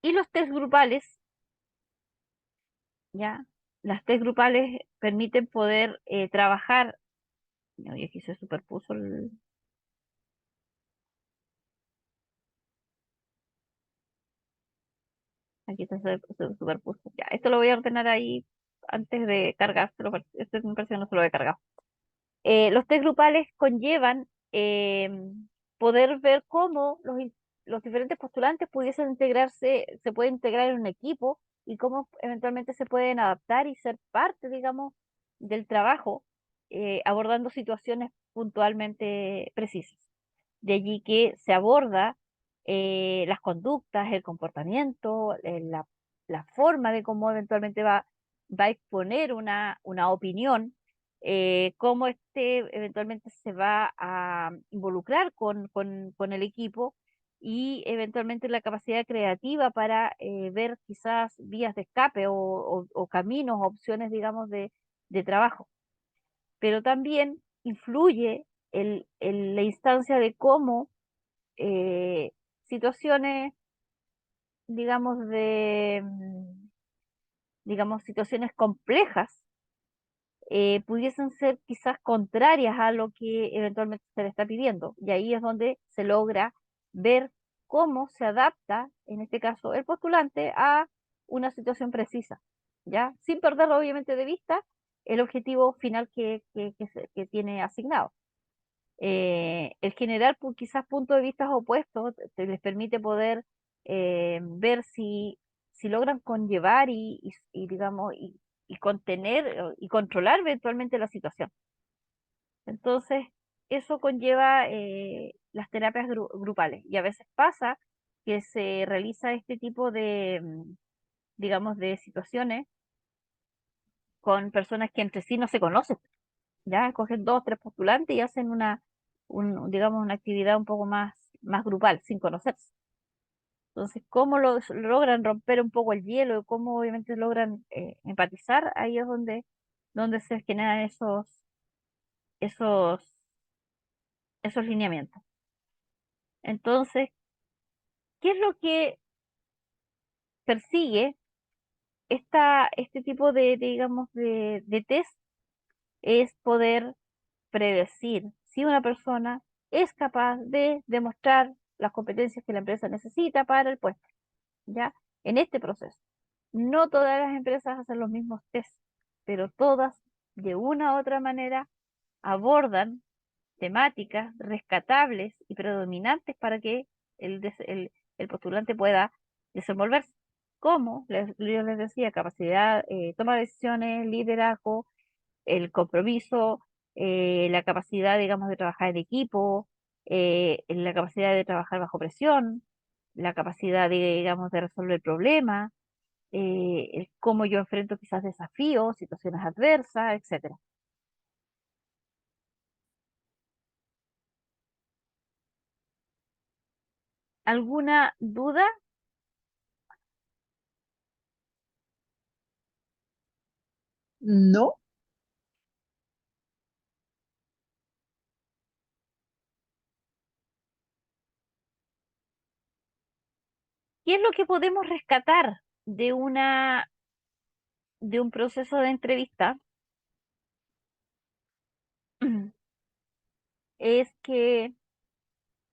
y los test grupales, ¿ya? Las test grupales permiten poder trabajar. No, y aquí se superpuso aquí se superpuso. Ya, esto lo voy a ordenar ahí antes de cargárselo, porque este me parece que no se lo he cargado. Los test grupales conllevan poder ver cómo los diferentes postulantes pudiesen se pueden integrar en un equipo y cómo eventualmente se pueden adaptar y ser parte, digamos, del trabajo, abordando situaciones puntualmente precisas. De allí que se aborda las conductas, el comportamiento, la forma de cómo eventualmente va a exponer una opinión, cómo eventualmente se va a involucrar con el equipo y eventualmente la capacidad creativa para ver quizás vías de escape o caminos, opciones, digamos, de trabajo. Pero también influye la instancia de cómo eh, situaciones, digamos, digamos, situaciones complejas pudiesen ser quizás contrarias a lo que eventualmente se le está pidiendo. Y ahí es donde se logra ver cómo se adapta, en este caso, el postulante a una situación precisa, ¿ya? Sin perder obviamente de vista el objetivo final que tiene asignado. El generar quizás puntos de vista opuestos les permite poder ver si logran conllevar digamos, y contener y controlar eventualmente la situación. Entonces, eso conlleva las terapias grupales. Y a veces pasa que se realiza este tipo digamos, de situaciones con personas que entre sí no se conocen. Ya cogen dos, tres postulantes y hacen digamos, una actividad un poco más grupal, sin conocerse. Entonces, ¿cómo logran romper un poco el hielo? ¿Cómo obviamente logran empatizar? Ahí es donde donde se generan esos, esos lineamientos. Entonces, ¿qué es lo que persigue este tipo digamos, de test? Es poder predecir si una persona es capaz de demostrar las competencias que la empresa necesita para el puesto, ¿ya? En este proceso. No todas las empresas hacen los mismos test, pero todas, de una u otra manera, abordan temáticas rescatables y predominantes para que el postulante pueda desenvolverse. Como yo les decía, capacidad, toma de decisiones, liderazgo, el compromiso, la capacidad, digamos, de trabajar en equipo, la capacidad de trabajar bajo presión, la capacidad digamos, de resolver problemas, el cómo yo enfrento quizás desafíos, situaciones adversas, etcétera. ¿Alguna duda? No, ¿Qué es lo que podemos rescatar de un proceso de entrevista? Es que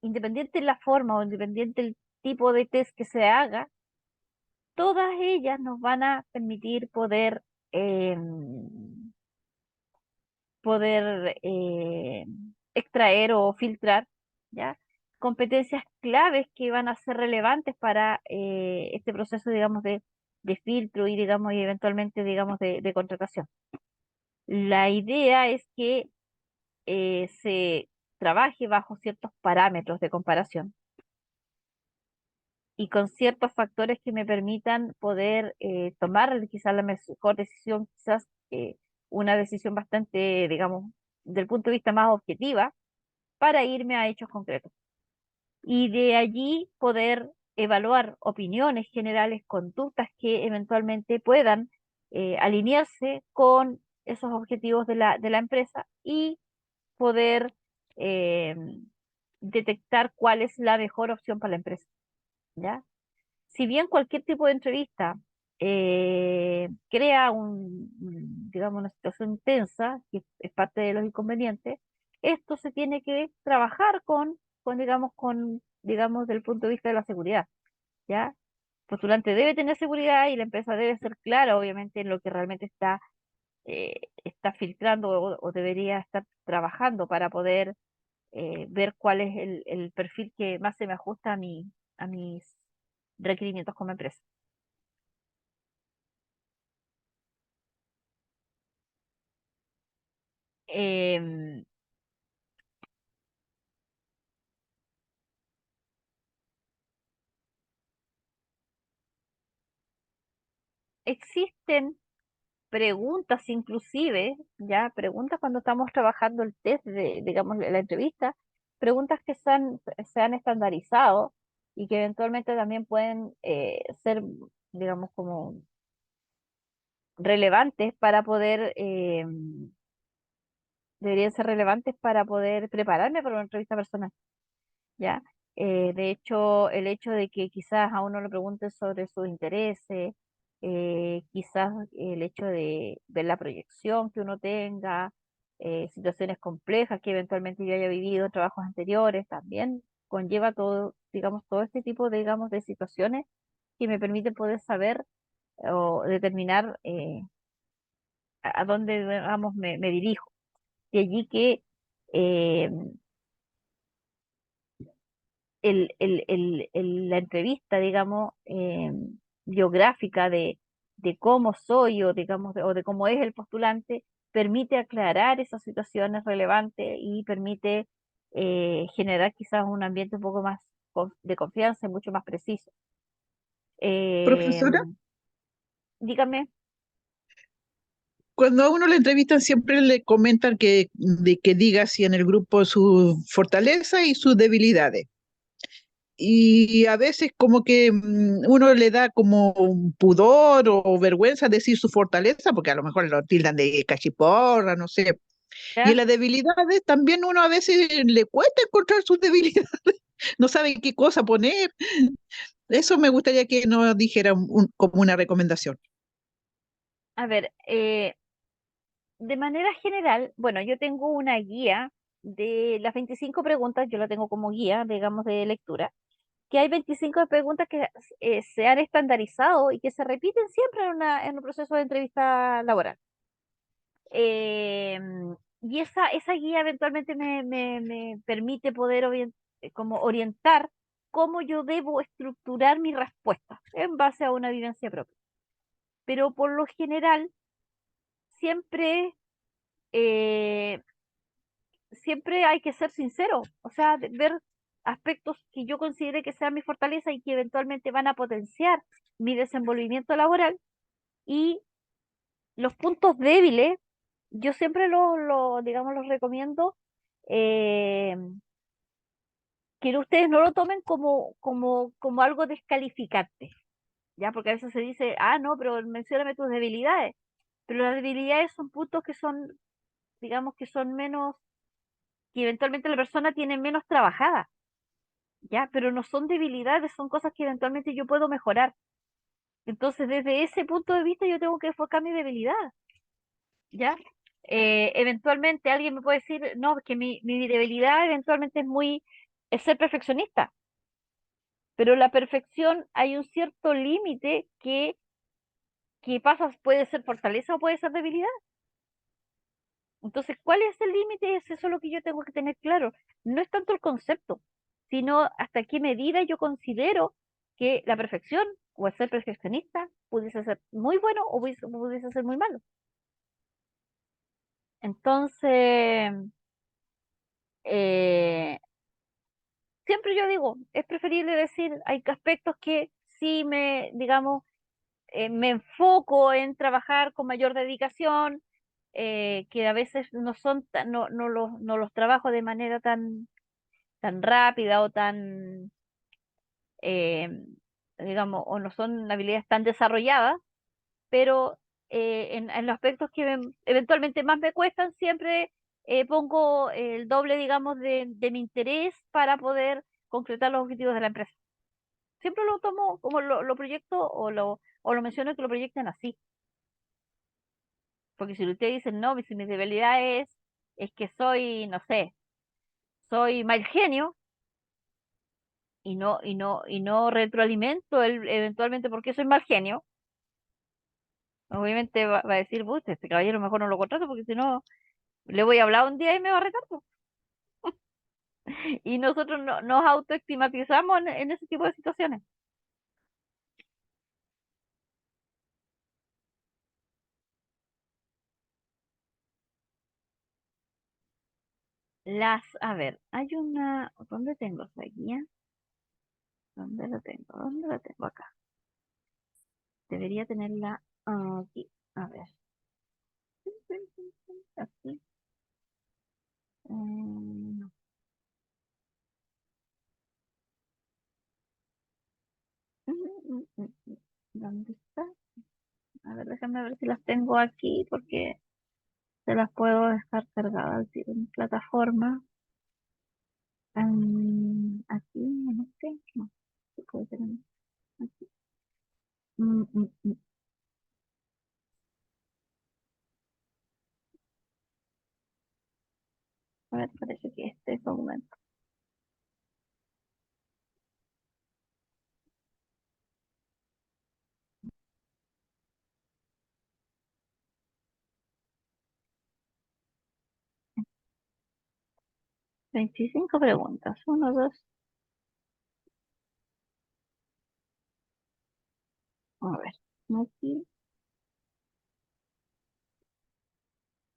independiente de la forma o independiente del tipo de test que se haga, todas ellas nos van a permitir poder extraer o filtrar, ¿ya? Competencias claves que van a ser relevantes para este proceso, digamos, de filtro y, digamos, y eventualmente, digamos, de contratación. La idea es que se trabaje bajo ciertos parámetros de comparación y con ciertos factores que me permitan poder tomar quizás la mejor decisión, quizás una decisión bastante, digamos, del punto de vista más objetiva, para irme a hechos concretos. Y de allí poder evaluar opiniones generales, conductas que eventualmente puedan alinearse con esos objetivos de la empresa y poder eh, detectar cuál es la mejor opción para la empresa, ¿ya? Si bien cualquier tipo de entrevista crea digamos, una situación tensa, que es parte de los inconvenientes, esto se tiene que trabajar digamos, del punto de vista de la seguridad, ¿ya? El postulante debe tener seguridad y la empresa debe ser clara, obviamente, en lo que realmente está filtrando o debería estar trabajando para poder ver cuál es el perfil que más se me ajusta a mis requerimientos como empresa. Em, existen preguntas inclusive, ya preguntas cuando estamos trabajando el test digamos, la entrevista, preguntas que se han estandarizado y que eventualmente también pueden ser, digamos, como relevantes para poder, deberían ser relevantes para poder prepararme para una entrevista personal. ¿Ya? De hecho, el hecho de que quizás a uno le pregunten sobre sus intereses, quizás el hecho de ver la proyección que uno tenga, situaciones complejas que eventualmente yo haya vivido en trabajos anteriores, también conlleva todo, digamos, todo este tipo, digamos, de situaciones que me permiten poder saber o determinar a dónde, digamos, me dirijo. De allí que eh, la entrevista, digamos, biográfica de cómo soy o, digamos, o de cómo es el postulante, permite aclarar esas situaciones relevantes y permite generar quizás un ambiente un poco más de confianza y mucho más preciso. Eh, profesora, dígame. cuando a uno le entrevistan siempre le comentan que diga así en el grupo sus fortalezas y sus debilidades. y a veces como que uno le da como un pudor o vergüenza decir su fortaleza, porque a lo mejor lo tildan de cachiporra, no sé. Y en ¿ya? las debilidades también uno a veces le cuesta encontrar sus debilidades, no sabe qué cosa poner. Eso me gustaría que nos dijera como una recomendación. A ver, de manera general, bueno, yo tengo una guía de las 25 preguntas, yo la tengo como guía, digamos, de lectura, que hay 25 preguntas que se han estandarizado y que se repiten siempre en un proceso de entrevista laboral. Y esa guía eventualmente me permite poder como orientar cómo yo debo estructurar mi respuesta en base a una vivencia propia. Pero por lo general, siempre, eh, siempre hay que ser sincero, o sea, ver aspectos que yo considere que sean mi fortaleza y que eventualmente van a potenciar mi desenvolvimiento laboral y los puntos débiles, yo siempre digamos, los recomiendo eh, que ustedes no lo tomen como algo descalificante, ¿ya? Porque a veces se dice, ah, no, pero mencióname tus debilidades. Pero las debilidades son puntos que son, digamos, que son menos, que eventualmente la persona tiene menos trabajada, ¿ya? Pero no son debilidades, son cosas que eventualmente yo puedo mejorar. Entonces, desde ese punto de vista, yo tengo que enfocar mi debilidad. ¿Ya? Eventualmente alguien me puede decir, no, que mi debilidad eventualmente es ser perfeccionista, pero la perfección hay un cierto límite que pasa, puede ser fortaleza o puede ser debilidad. Entonces, ¿cuál es el límite? Es eso lo que yo tengo que tener claro. No es tanto el concepto, sino hasta qué medida yo considero que la perfección o el ser perfeccionista pudiese ser muy bueno o pudiese ser muy malo. Entonces, eh, siempre yo digo, es preferible decir, hay aspectos que sí digamos, me enfoco en trabajar con mayor dedicación, que a veces no son no los trabajo de manera tan rápida o eh, digamos, o no son habilidades tan desarrolladas, pero en los aspectos que eventualmente más me cuestan, siempre pongo el doble, digamos, de mi interés para poder concretar los objetivos de la empresa. Siempre lo tomo como lo proyecto o lo menciono que lo proyecten así. Porque si ustedes dicen, no, si mi debilidad es que soy, no sé, soy mal genio y no retroalimento eventualmente porque soy mal genio, obviamente va a decir, este caballero mejor no lo contrato porque si no le voy a hablar un día y me va a retar, po". Y nosotros nos autoestigmatizamos en ese tipo de situaciones. A ver, hay ¿dónde tengo esa guía? ¿Dónde la tengo? ¿Dónde la tengo? Acá. Debería tenerla aquí. A ver. Aquí. No. ¿Dónde está? A ver, déjame ver si las tengo aquí porque se las puedo dejar cargadas al tiro en plataforma. Aquí, en este. No. Sí puede ser aquí. Mm, mm, mm. A ver, parece que este es documento. 25 preguntas. Uno, dos. A ver. Aquí.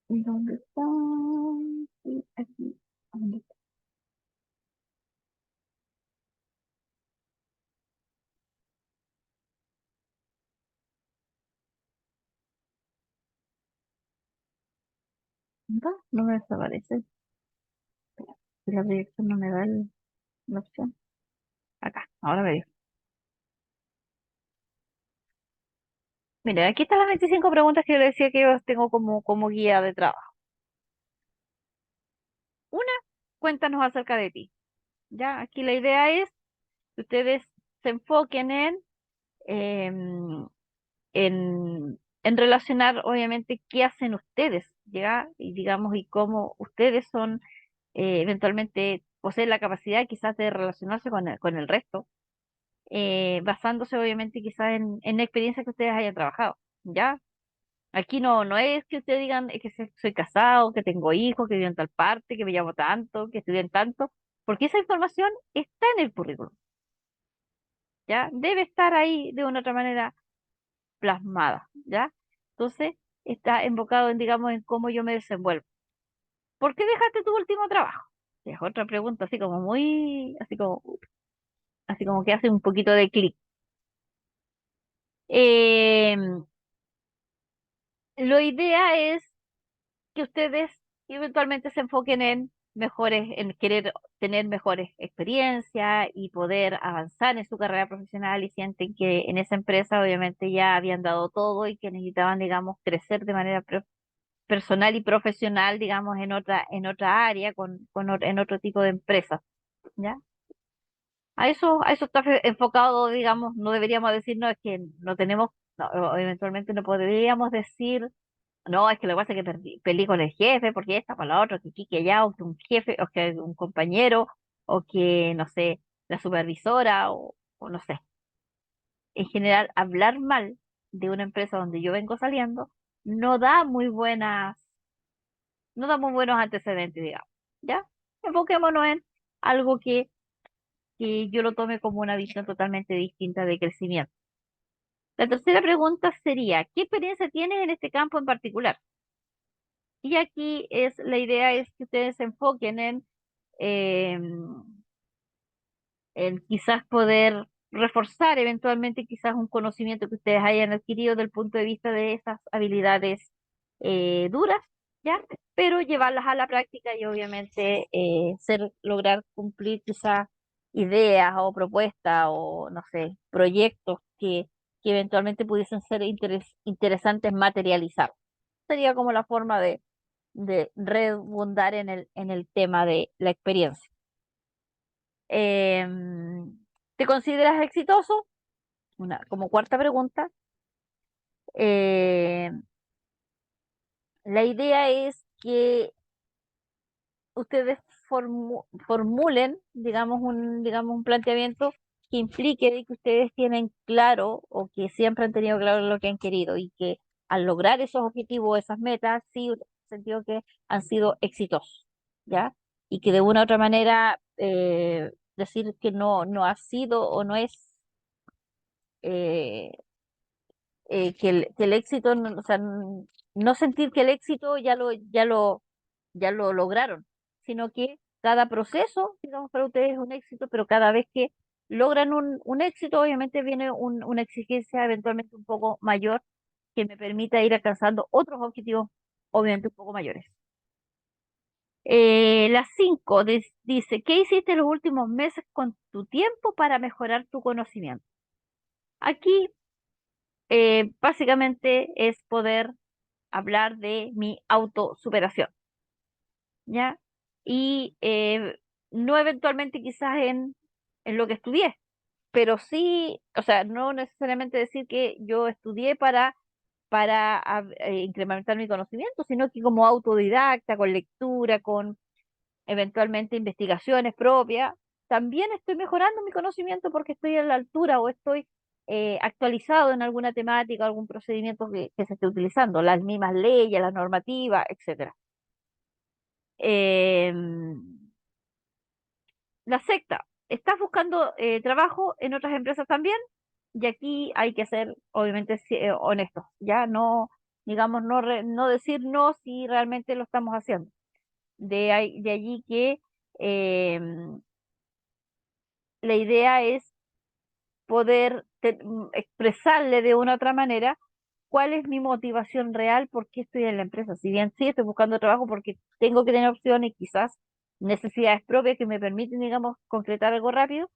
¿Dónde está? Sí, aquí. ¿Dónde está? No me desaparece. Espera, si la proyección no me da la opción. Acá, ahora me dio. Mira, aquí están las 25 preguntas que yo le decía que yo tengo como guía de trabajo. Una, cuéntanos acerca de ti. Ya, aquí la idea es que ustedes se enfoquen em, en relacionar, obviamente, qué hacen ustedes, ¿ya? Y digamos, y cómo ustedes son, eventualmente, poseen la capacidad quizás de relacionarse con el resto, basándose, obviamente, quizás en experiencias que ustedes hayan trabajado, ¿ya? Aquí no es que ustedes digan que soy casado, que tengo hijos, que vivo en tal parte, que me llamo tanto, que estudié en tanto, porque esa información está en el currículum, ¿ya? Debe estar ahí de una otra manera plasmada, ¿ya? Entonces, está enfocado en, digamos, en cómo yo me desenvuelvo. ¿Por qué dejaste tu último trabajo? Es otra pregunta así como muy, así como que hace un poquito de clic. Eh, lo idea es que ustedes eventualmente se enfoquen en querer tener mejores experiencias y poder avanzar en su carrera profesional y sienten que en esa empresa obviamente ya habían dado todo y que necesitaban, digamos, crecer de manera personal y profesional, digamos, en otra área, en otro tipo de empresa, ¿ya? A eso está enfocado, digamos, no deberíamos decir, no, es que no tenemos, no, o eventualmente no podríamos decir, no, es que lo que pasa es que peleé con el jefe, porque esta para la otra, que aquí, que allá, o que un jefe, o que un compañero, o que, no sé, la supervisora, o no sé. En general, hablar mal de una empresa donde yo vengo saliendo no da muy buenas no da muy buenos antecedentes, digamos. ¿Ya? Enfoquémonos en algo que yo lo tome como una visión totalmente distinta de crecimiento. La tercera pregunta sería, ¿qué experiencia tienes en este campo en particular? Y aquí la idea es que ustedes se enfoquen em, en quizás poder reforzar eventualmente quizás un conocimiento que ustedes hayan adquirido desde el punto de vista de esas habilidades duras, ¿ya? Pero llevarlas a la práctica y obviamente lograr cumplir quizás ideas o propuestas o, no sé, proyectos que eventualmente pudiesen ser interesantes materializar. Sería como la forma de redundar en el tema de la experiencia. Em, ¿Te consideras exitoso? Como cuarta pregunta. Eh, la idea es que ustedes formulen, digamos un planteamiento que implique de que ustedes tienen claro o que siempre han tenido claro lo que han querido y que al lograr esos objetivos, esas metas, sí, han sentido que han sido exitosos, ¿ya? Y que de una u otra manera decir que no ha sido o no es eh, que el éxito, o sea, no sentir que el éxito ya lo lograron, sino que cada proceso, digamos, para ustedes es un éxito, pero cada vez que logran un éxito, obviamente viene una exigencia eventualmente un poco mayor que me permita ir alcanzando otros objetivos, obviamente un poco mayores. Las 5 dice, ¿qué hiciste los últimos meses con tu tiempo para mejorar tu conocimiento? Aquí básicamente es poder hablar de mi autosuperación, ¿ya? Y no eventualmente quizás en lo que estudié, pero sí, o sea, no necesariamente decir que yo estudié para incrementar mi conocimiento, sino que como autodidacta, con lectura, con eventualmente investigaciones propias, también estoy mejorando mi conocimiento porque estoy a la altura o estoy actualizado en alguna temática, algún procedimiento que se esté utilizando, las mismas leyes, las normativas, etcétera. La sexta, ¿estás buscando trabajo en otras empresas también? Y aquí hay que ser, obviamente, honestos, ya no, digamos, no decir no si realmente lo estamos haciendo. De allí que em, la idea es poder expresarle de una otra manera cuál es mi motivación real, por qué estoy en la empresa. Si bien sí estoy buscando trabajo porque tengo que tener opciones y quizás necesidades propias que me permiten, digamos, concretar algo rápido,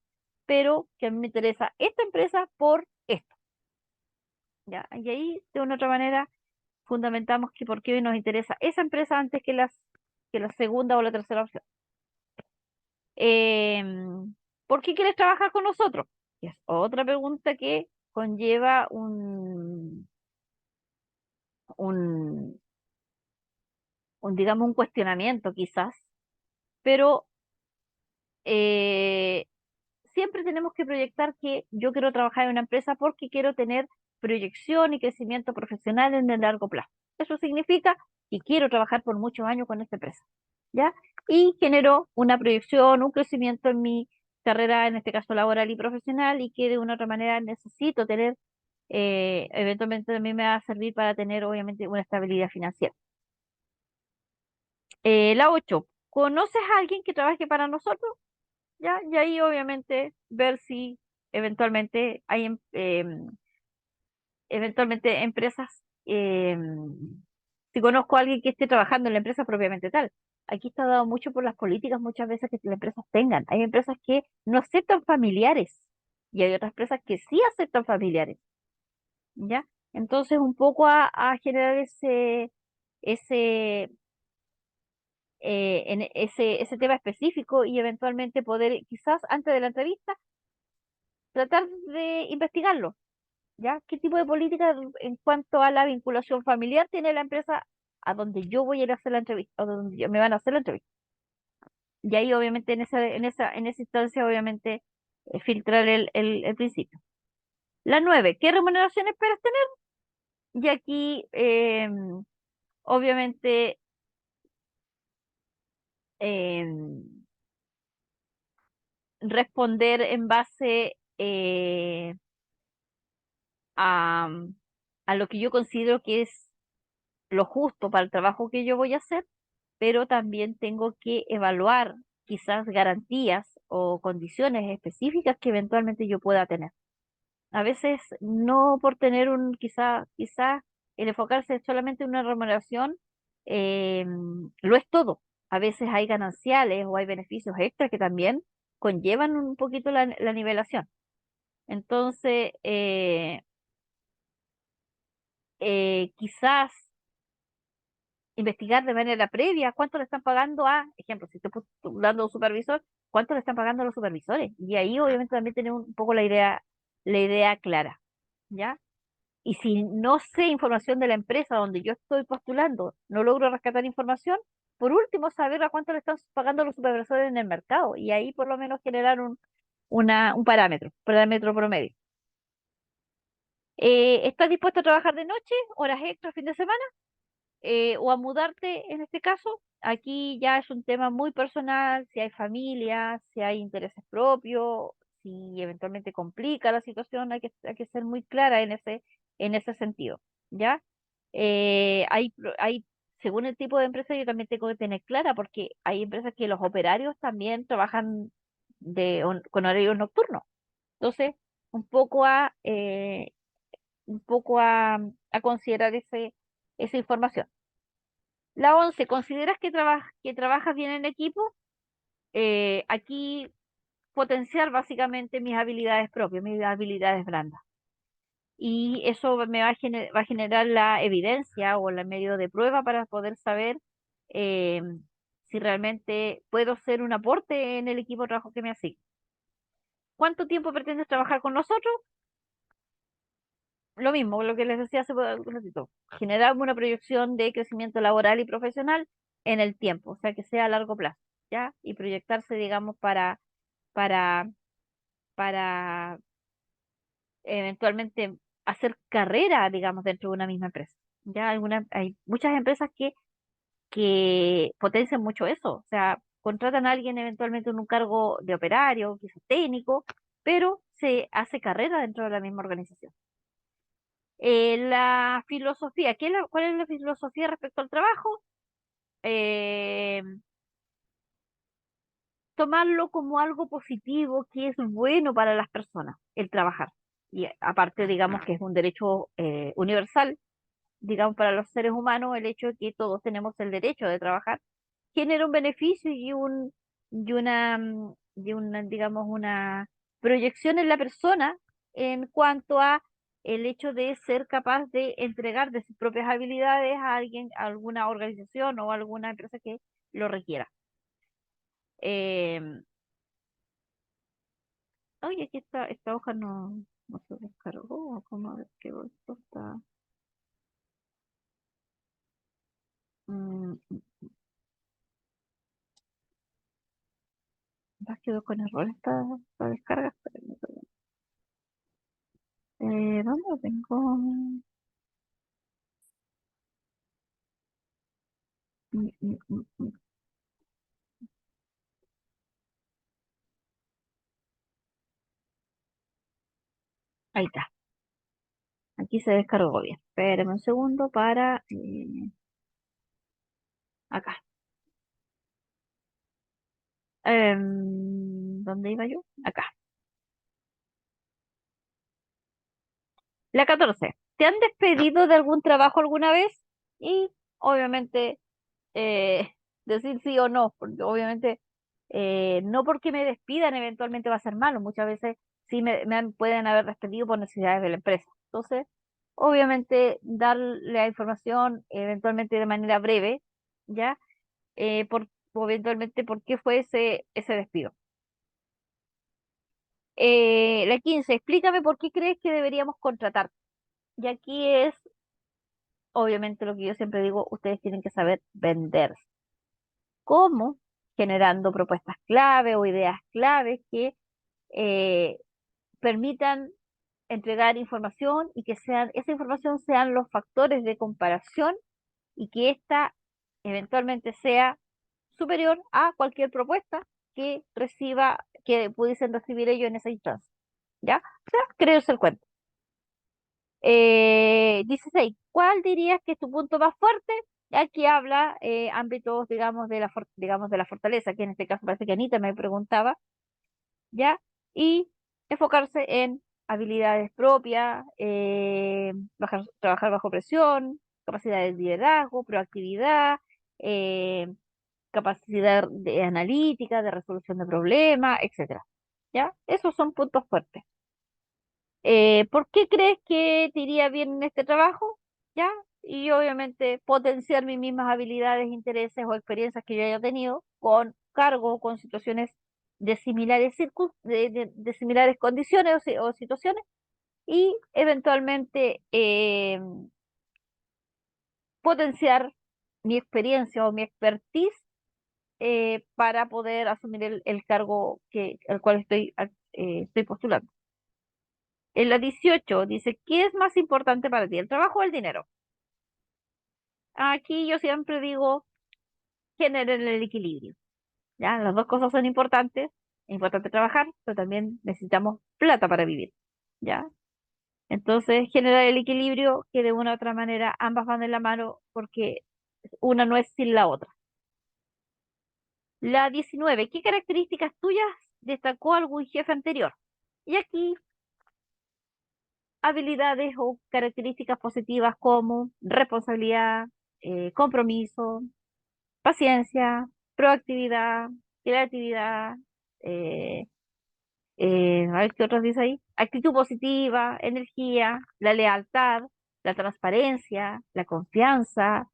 pero que a mí me interesa esta empresa por esto. ¿Ya? Y ahí, de una u otra manera, fundamentamos que por qué hoy nos interesa esa empresa antes que la segunda o la tercera opción. ¿Por qué quieres trabajar con nosotros? Y es otra pregunta que conlleva un, digamos, un cuestionamiento quizás, pero eh, siempre tenemos que proyectar que yo quiero trabajar en una empresa porque quiero tener proyección y crecimiento profesional en el largo plazo. Eso significa que quiero trabajar por muchos años con esta empresa, ¿ya? Y genero una proyección, un crecimiento en mi carrera, en este caso laboral y profesional, y que de una u otra manera necesito tener, eventualmente también me va a servir para tener obviamente una estabilidad financiera. La 8, ¿conoces a alguien que trabaje para nosotros? ¿Ya? Y ahí obviamente ver si eventualmente hay eventualmente empresas, si conozco a alguien que esté trabajando en la empresa propiamente tal. Aquí está dado mucho por las políticas muchas veces que las empresas tengan. Hay empresas que no aceptan familiares y hay otras empresas que sí aceptan familiares, ¿ya? Entonces un poco a generar ese, ese tema específico y eventualmente poder quizás antes de la entrevista tratar de investigarlo, ¿ya? ¿Qué tipo de política en cuanto a la vinculación familiar tiene la empresa a donde yo voy a ir a hacer la entrevista, o donde me van a hacer la entrevista? Y ahí obviamente en esa instancia obviamente filtrar el principio. La 9, ¿qué remuneración esperas tener? Y aquí obviamente em, responder en base a, a lo que yo considero que es lo justo para el trabajo que yo voy a hacer, pero también tengo que evaluar quizás garantías o condiciones específicas que eventualmente yo pueda tener. A veces no por tener quizá el enfocarse solamente en una remuneración lo es todo. A veces hay gananciales o hay beneficios extras que también conllevan un poquito la nivelación. Entonces, quizás investigar de manera previa cuánto le están pagando a, ejemplo, si estoy postulando a un supervisor, cuánto le están pagando a los supervisores. Y ahí obviamente también tener un poco la idea clara, ¿ya? Y si no sé información de la empresa donde yo estoy postulando, no logro rescatar información, por último saber a cuánto le están pagando los supervisores en el mercado. Y ahí por lo menos generar un parámetro promedio. ¿Estás dispuesto a trabajar de noche, horas extras, fin de semana? O a mudarte en este caso. Aquí ya es un tema muy personal, si hay familia, si hay intereses propios, si eventualmente complica la situación, hay que ser muy clara en ese sentido, ¿ya? Hay, según el tipo de empresa, yo también tengo que tener clara, porque hay empresas que los operarios también trabajan con horarios nocturnos. Entonces, un poco a considerar esa información. La 11, ¿consideras que trabajas bien en equipo? Aquí potenciar básicamente mis habilidades propias, mis habilidades blandas. Y eso me va a generar la evidencia o el medio de prueba para poder saber eh, si realmente puedo ser un aporte en el equipo de trabajo que me asigna. ¿Cuánto tiempo pretendes trabajar con nosotros? Lo mismo, lo que les decía hace un ratito, generar una proyección de crecimiento laboral y profesional en el tiempo, o sea, que sea a largo plazo, ¿ya? Y proyectarse, digamos, para, para eventualmente hacer carrera, digamos, dentro de una misma empresa. Ya hay muchas empresas que potencian mucho eso, o sea, contratan a alguien eventualmente en un cargo de operario, quizás técnico, pero se hace carrera dentro de la misma organización. La filosofía, ¿cuál es la filosofía respecto al trabajo? Eh, Tomarlo como algo positivo que es bueno para las personas, el trabajar. Y aparte, digamos que es un derecho universal, digamos, para los seres humanos, el hecho de que todos tenemos el derecho de trabajar, genera un beneficio y una, digamos, proyección en la persona en cuanto a el hecho de ser capaz de entregar de sus propias habilidades a alguien, a alguna organización o alguna empresa que lo requiera. Em, Oye, aquí esta hoja no se descargó. ¿Cómo a ver qué esto está? Mm, quedó con error esta descarga. Espérenme, espérenme. ¿Dónde lo tengo? Mm, mm, mm, mm. Ahí está. Aquí se descargó bien. Espérenme un segundo para acá. ¿Dónde iba yo? Acá. La 14. ¿Te han despedido de algún trabajo alguna vez? Y obviamente eh, decir sí o no, porque obviamente no porque me despidan eventualmente va a ser malo, muchas veces sí pueden haber despedido por necesidades de la empresa. Entonces, obviamente dar la información eventualmente de manera breve, ¿ya? O eventualmente por qué fue ese despido. La 15, explícame por qué crees que deberíamos contratar. Y aquí es, obviamente, lo que yo siempre digo, ustedes tienen que saber vender. ¿Cómo? Generando propuestas clave o ideas claves que eh, permitan entregar información y que esa información sean los factores de comparación y que ésta eventualmente sea superior a cualquier propuesta que pudiesen recibir ellos en esa instancia. ¿Ya? O sea, creerse el cuento. 16. ¿Cuál dirías que es tu punto más fuerte? Aquí habla ámbitos, digamos, de la fortaleza, que en este caso parece que Anita me preguntaba, ¿ya? Y enfocarse en habilidades propias, trabajar bajo presión, capacidad de liderazgo, proactividad, eh, capacidad de analítica, de resolución de problemas, etcétera. ¿Ya? Esos son puntos fuertes. ¿Por qué crees que te iría bien en este trabajo? ¿Ya? Y obviamente potenciar mis mismas habilidades, intereses o experiencias que yo haya tenido con cargo, con situaciones de de similares condiciones o situaciones y eventualmente potenciar mi experiencia o mi expertise para poder asumir el cargo al cual estoy postulando. En la 18 dice, ¿qué es más importante para ti, el trabajo o el dinero? Aquí yo siempre digo, generen el equilibrio, ¿ya? Las dos cosas son importantes, es importante trabajar, pero también necesitamos plata para vivir, ¿ya? Entonces, generar el equilibrio que de una u otra manera ambas van de la mano porque una no es sin la otra. La 19, ¿qué características tuyas destacó algún jefe anterior? Y aquí habilidades o características positivas como responsabilidad, compromiso, paciencia, proactividad, creatividad, eh, a ver qué otros dice ahí, actitud positiva, energía, la lealtad, la transparencia, la confianza,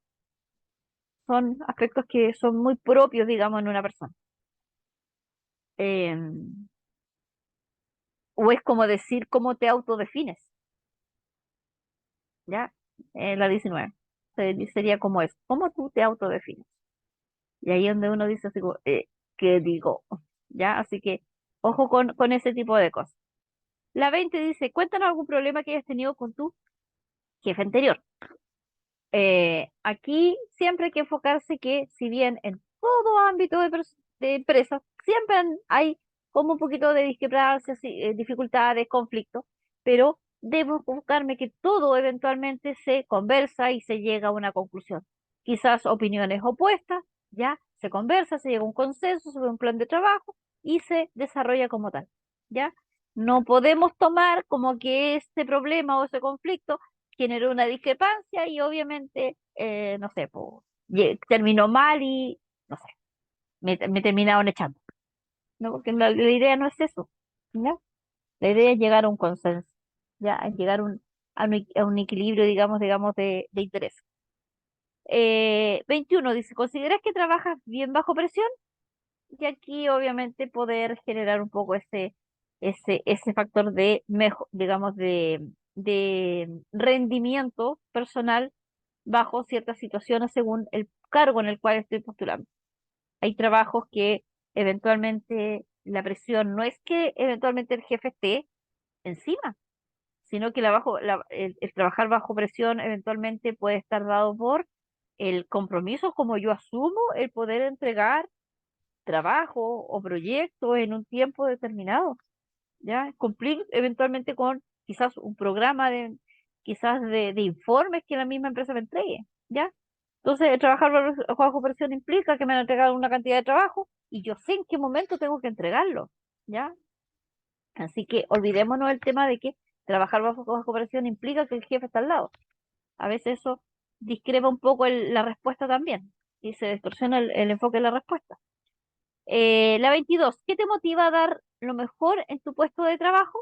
son aspectos que son muy propios, digamos, en una persona. O es como decir cómo te autodefines, ¿ya? La 19. Sería como es, ¿cómo tú te autodefines? Y ahí es donde uno dice así como, ¿qué digo? ¿Ya? Así que ojo con ese tipo de cosas. La 20 dice, cuéntanos algún problema que hayas tenido con tu jefe anterior. Aquí siempre hay que enfocarse que si bien en todo ámbito de empresas siempre hay como un poquito de discrepancias, dificultades, conflictos, pero debo enfocarme que todo eventualmente se conversa y se llega a una conclusión. Quizás opiniones opuestas, ya se conversa, se llega a un consenso sobre un plan de trabajo y se desarrolla como tal, ¿ya? No podemos tomar como que ese problema o ese conflicto generó una discrepancia y obviamente, no sé, pues, terminó mal y, no sé, me terminaron echando, ¿no? Porque la idea no es eso, ¿ya? La idea es llegar a un consenso, ya, es llegar a un equilibrio, digamos, de interés. 21 dice, ¿consideras que trabajas bien bajo presión? Y aquí obviamente poder generar un poco ese factor de digamos, de rendimiento personal bajo ciertas situaciones según el cargo en el cual estoy postulando. Hay trabajos que eventualmente la presión no es que eventualmente el jefe esté encima, sino que el trabajar bajo presión eventualmente puede estar dado por el compromiso como yo asumo el poder entregar trabajo o proyecto en un tiempo determinado, ¿ya? Cumplir eventualmente con quizás un programa quizás de informes que la misma empresa me entregue, ¿ya? Entonces, el trabajar bajo presión implica que me han entregado una cantidad de trabajo y yo sé en qué momento tengo que entregarlo, ¿ya? Así que olvidémonos el tema de que trabajar bajo presión implica que el jefe está al lado. A veces eso discrepa un poco la respuesta también y se distorsiona el enfoque de la respuesta. La 22, ¿qué te motiva a dar lo mejor en tu puesto de trabajo?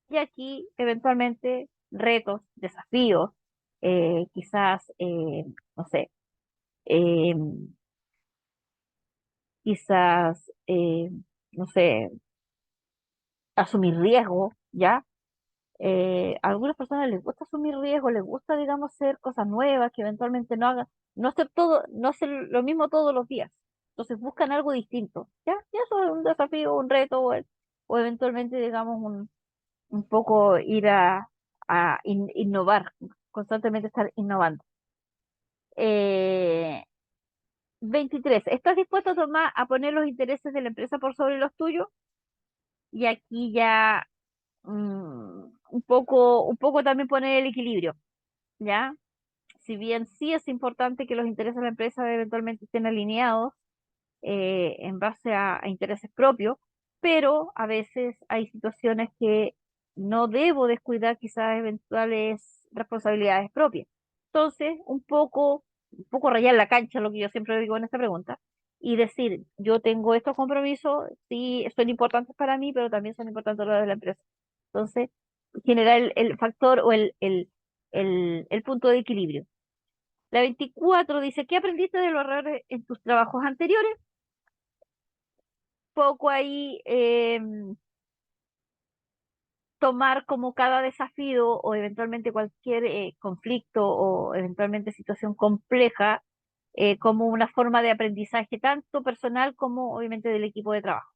Y aquí, eventualmente, retos, desafíos, quizás, no sé, eh, quizás, no sé, asumir riesgo, ¿ya? A algunas personas les gusta asumir riesgo, les gusta, digamos, hacer cosas nuevas que eventualmente no hagan, no hacer lo mismo todos los días. Entonces buscan algo distinto, ¿ya? Y eso es un desafío, un reto, o eventualmente, digamos, un poco ir a innovar, constantemente estar innovando. 23. ¿Estás dispuesto a poner los intereses de la empresa por sobre los tuyos? Y aquí ya un poco también poner el equilibrio, ¿ya? Si bien sí es importante que los intereses de la empresa eventualmente estén alineados en base a intereses propios, pero a veces hay situaciones que no debo descuidar quizás eventuales responsabilidades propias. Entonces, un poco rayar la cancha, lo que yo siempre digo en esta pregunta, y decir, yo tengo estos compromisos, sí, son importantes para mí, pero también son importantes los de la empresa. Entonces, generar el factor o el punto de equilibrio. La 24 dice, ¿qué aprendiste de los errores en tus trabajos anteriores? Poco ahí tomar como cada desafío o eventualmente cualquier conflicto o eventualmente situación compleja como una forma de aprendizaje tanto personal como obviamente del equipo de trabajo.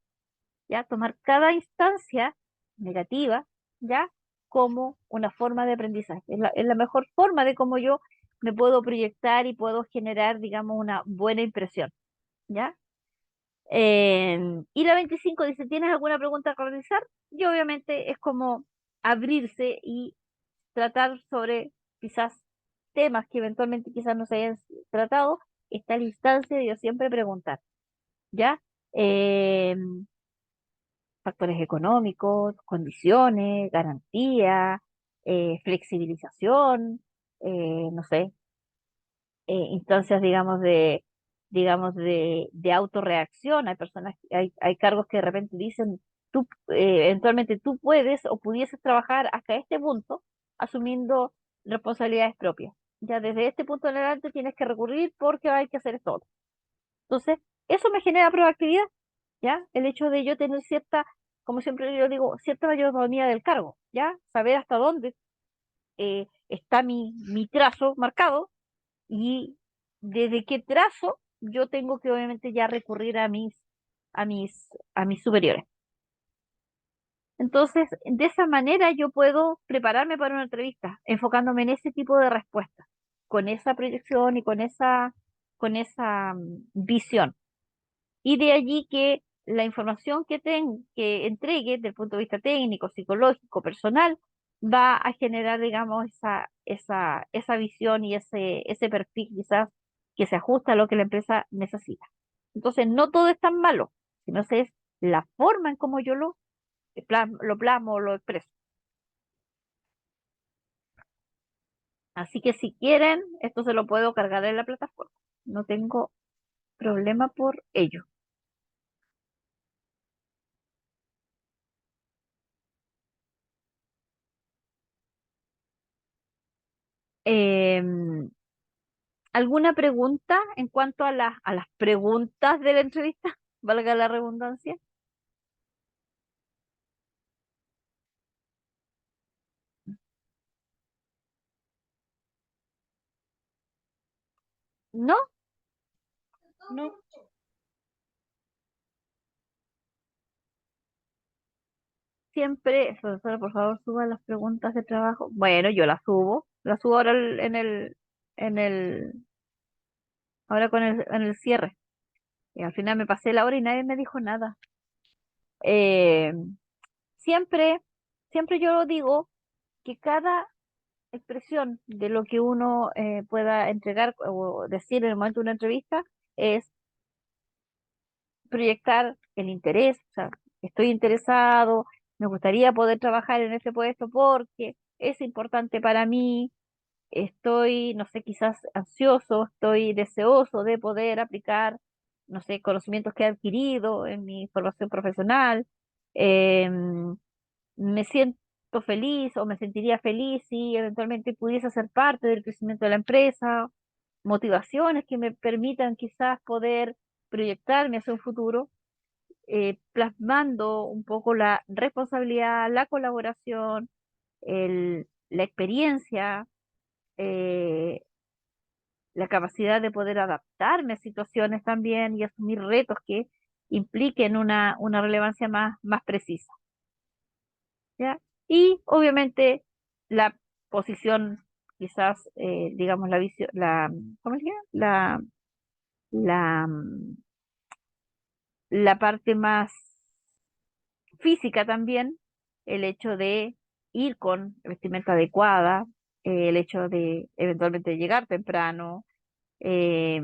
¿Ya? Tomar cada instancia negativa, ¿ya? Como una forma de aprendizaje. Es la mejor forma de cómo yo me puedo proyectar y puedo generar, digamos, una buena impresión, ¿ya? Y la 25 dice, ¿tienes alguna pregunta que realizar? Y obviamente es como abrirse y tratar sobre quizás temas que eventualmente quizás no se hayan tratado. Está la instancia de yo siempre preguntar, ¿ya? Factores económicos, condiciones, garantía, flexibilización, no sé, instancias, de autorreacción. Hay personas, hay cargos que de repente dicen, eventualmente tú puedes o pudieses trabajar hasta este punto asumiendo responsabilidades propias. Ya desde este punto en adelante tienes que recurrir porque hay que hacer esto otro. Entonces, eso me genera proactividad, ¿ya? El hecho de yo tener cierta, como siempre yo digo, cierta mayordomía del cargo, ¿ya? Saber hasta dónde está mi trazo marcado y desde qué trazo yo tengo que obviamente ya recurrir a mis superiores. Entonces, de esa manera yo puedo prepararme para una entrevista, enfocándome en ese tipo de respuestas, con esa proyección y con esa visión. Y de allí que la información que entregue desde el punto de vista técnico, psicológico, personal, va a generar, digamos, esa visión y ese perfil quizás que se ajusta a lo que la empresa necesita. Entonces, no todo es tan malo, sino que es la forma en cómo yo lo plasmo, lo expreso. Así que si quieren, esto se lo puedo cargar en la plataforma. No tengo problema por ello. Em, ¿Alguna pregunta en cuanto a las preguntas de la entrevista? Valga la redundancia. ¿No? No, Siempre, profesora, por favor, suba las preguntas de trabajo. Bueno, yo las subo ahora en el, ahora en el cierre. Y al final me pasé la hora y nadie me dijo nada. Eh, siempre, siempre yo digo que cada expresión de lo que uno pueda entregar o decir en el momento de una entrevista es proyectar el interés, o sea, estoy interesado, me gustaría poder trabajar en ese puesto porque es importante para mí, estoy, no sé, quizás ansioso, estoy deseoso de poder aplicar, no sé, conocimientos que he adquirido en mi formación profesional. Me siento feliz o me sentiría feliz si eventualmente pudiese ser parte del crecimiento de la empresa, motivaciones que me permitan quizás poder proyectarme hacia un futuro, plasmando un poco la responsabilidad, la colaboración, la experiencia, eh, la capacidad de poder adaptarme a situaciones también y asumir retos que impliquen una relevancia más precisa. ¿Ya? Y obviamente la posición, quizás, digamos, la visión, ¿cómo se llama? La, la parte más física también, el hecho de ir con vestimenta adecuada, el hecho de eventualmente llegar temprano, eh,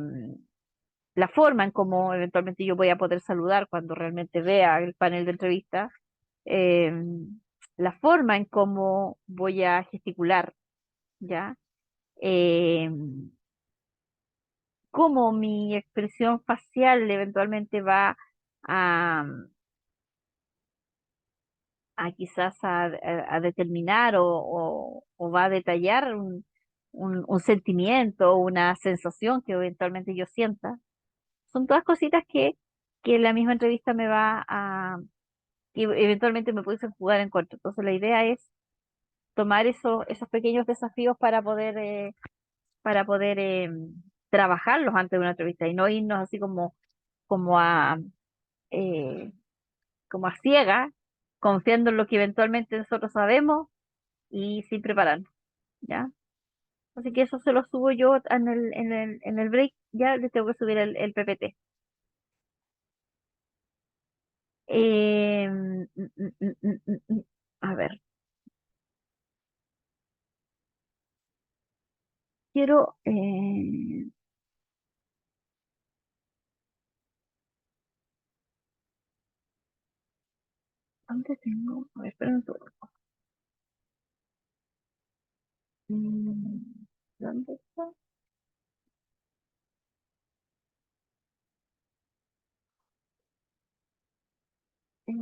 la forma en cómo eventualmente yo voy a poder saludar cuando realmente vea el panel de entrevista, eh, la forma en cómo voy a gesticular, ¿ya? Eh, Cómo mi expresión facial eventualmente va a, a quizás a determinar o va a detallar un sentimiento, una sensación que eventualmente yo sienta. Son todas cositas que la misma entrevista me va a, que eventualmente me pudiesen jugar en contra. Entonces la idea es tomar esos pequeños desafíos para poder trabajarlos antes de una entrevista y no irnos así como a, eh, como a ciegas, confiando en lo que eventualmente nosotros sabemos y sin prepararnos, ¿ya? Así que eso se lo subo yo en el break, ya les tengo que subir el PPT. A ver, quiero, ¿dónde tengo? A ver, espera un segundo. Mm, ¿Dónde está? Eh,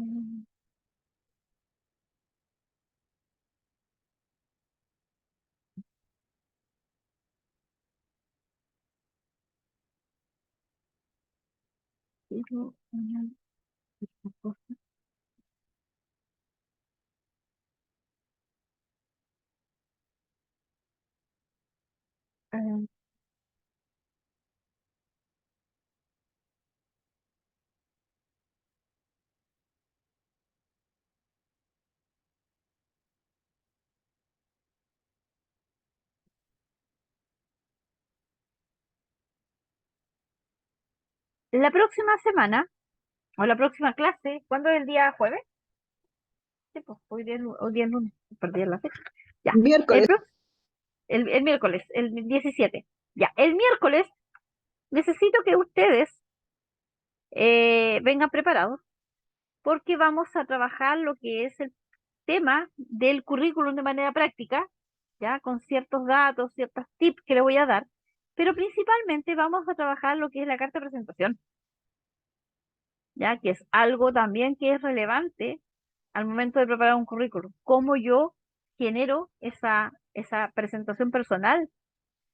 quiero una cosa. Eh, la próxima semana, o la próxima clase, ¿cuándo es el día jueves? Sí, pues, hoy día es lunes, perdí la fecha. Ya, Miércoles. el miércoles, el 17. Ya, el miércoles necesito que ustedes vengan preparados porque vamos a trabajar lo que es el tema del currículum de manera práctica, ya con ciertos datos, ciertos tips que le voy a dar, pero principalmente vamos a trabajar lo que es la carta de presentación, ya que es algo también que es relevante al momento de preparar un currículum, cómo yo genero esa presentación personal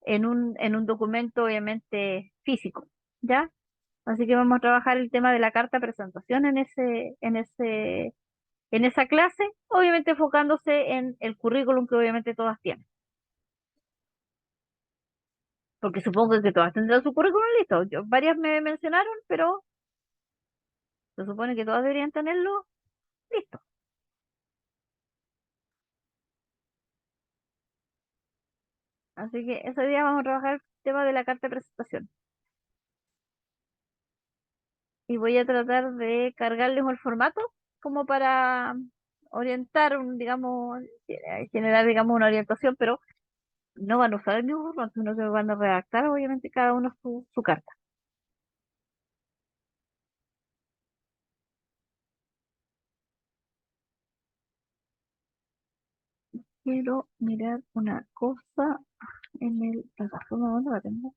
en un documento obviamente físico, ¿ya? Así que vamos a trabajar el tema de la carta presentación en esa clase, obviamente enfocándose en el currículum que obviamente todas tienen. Porque supongo que todas tendrán su currículum listo. Varias me mencionaron, pero se supone que todas deberían tenerlo listo. Así que ese día vamos a trabajar el tema de la carta de presentación. Y voy a tratar de cargarles el formato como para orientar, digamos, generar, digamos, una orientación, pero no van a usar el mismo formato, sino que van a redactar, obviamente, cada uno su carta. Quiero mirar una cosa en el plataforma, ¿dónde la tengo?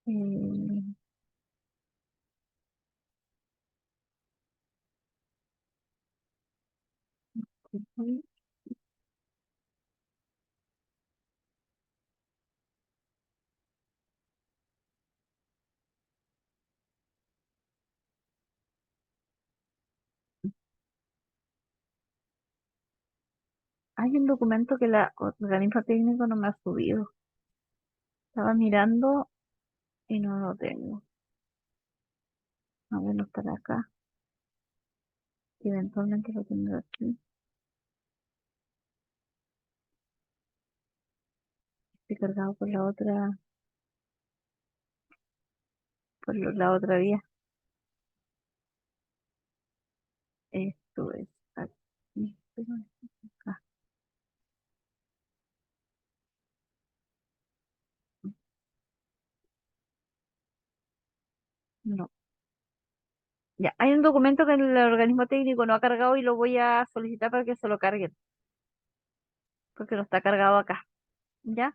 Eh, hay un documento que la organismo técnico no me ha subido. Estaba mirando y no lo tengo. A ver, no estará acá. Eventualmente lo tendré aquí. Estoy cargado por la otra, la otra vía. Esto es aquí. Pero es acá. No. Ya, hay un documento que el organismo técnico no ha cargado y lo voy a solicitar para que se lo carguen, porque no está cargado acá. ¿Ya?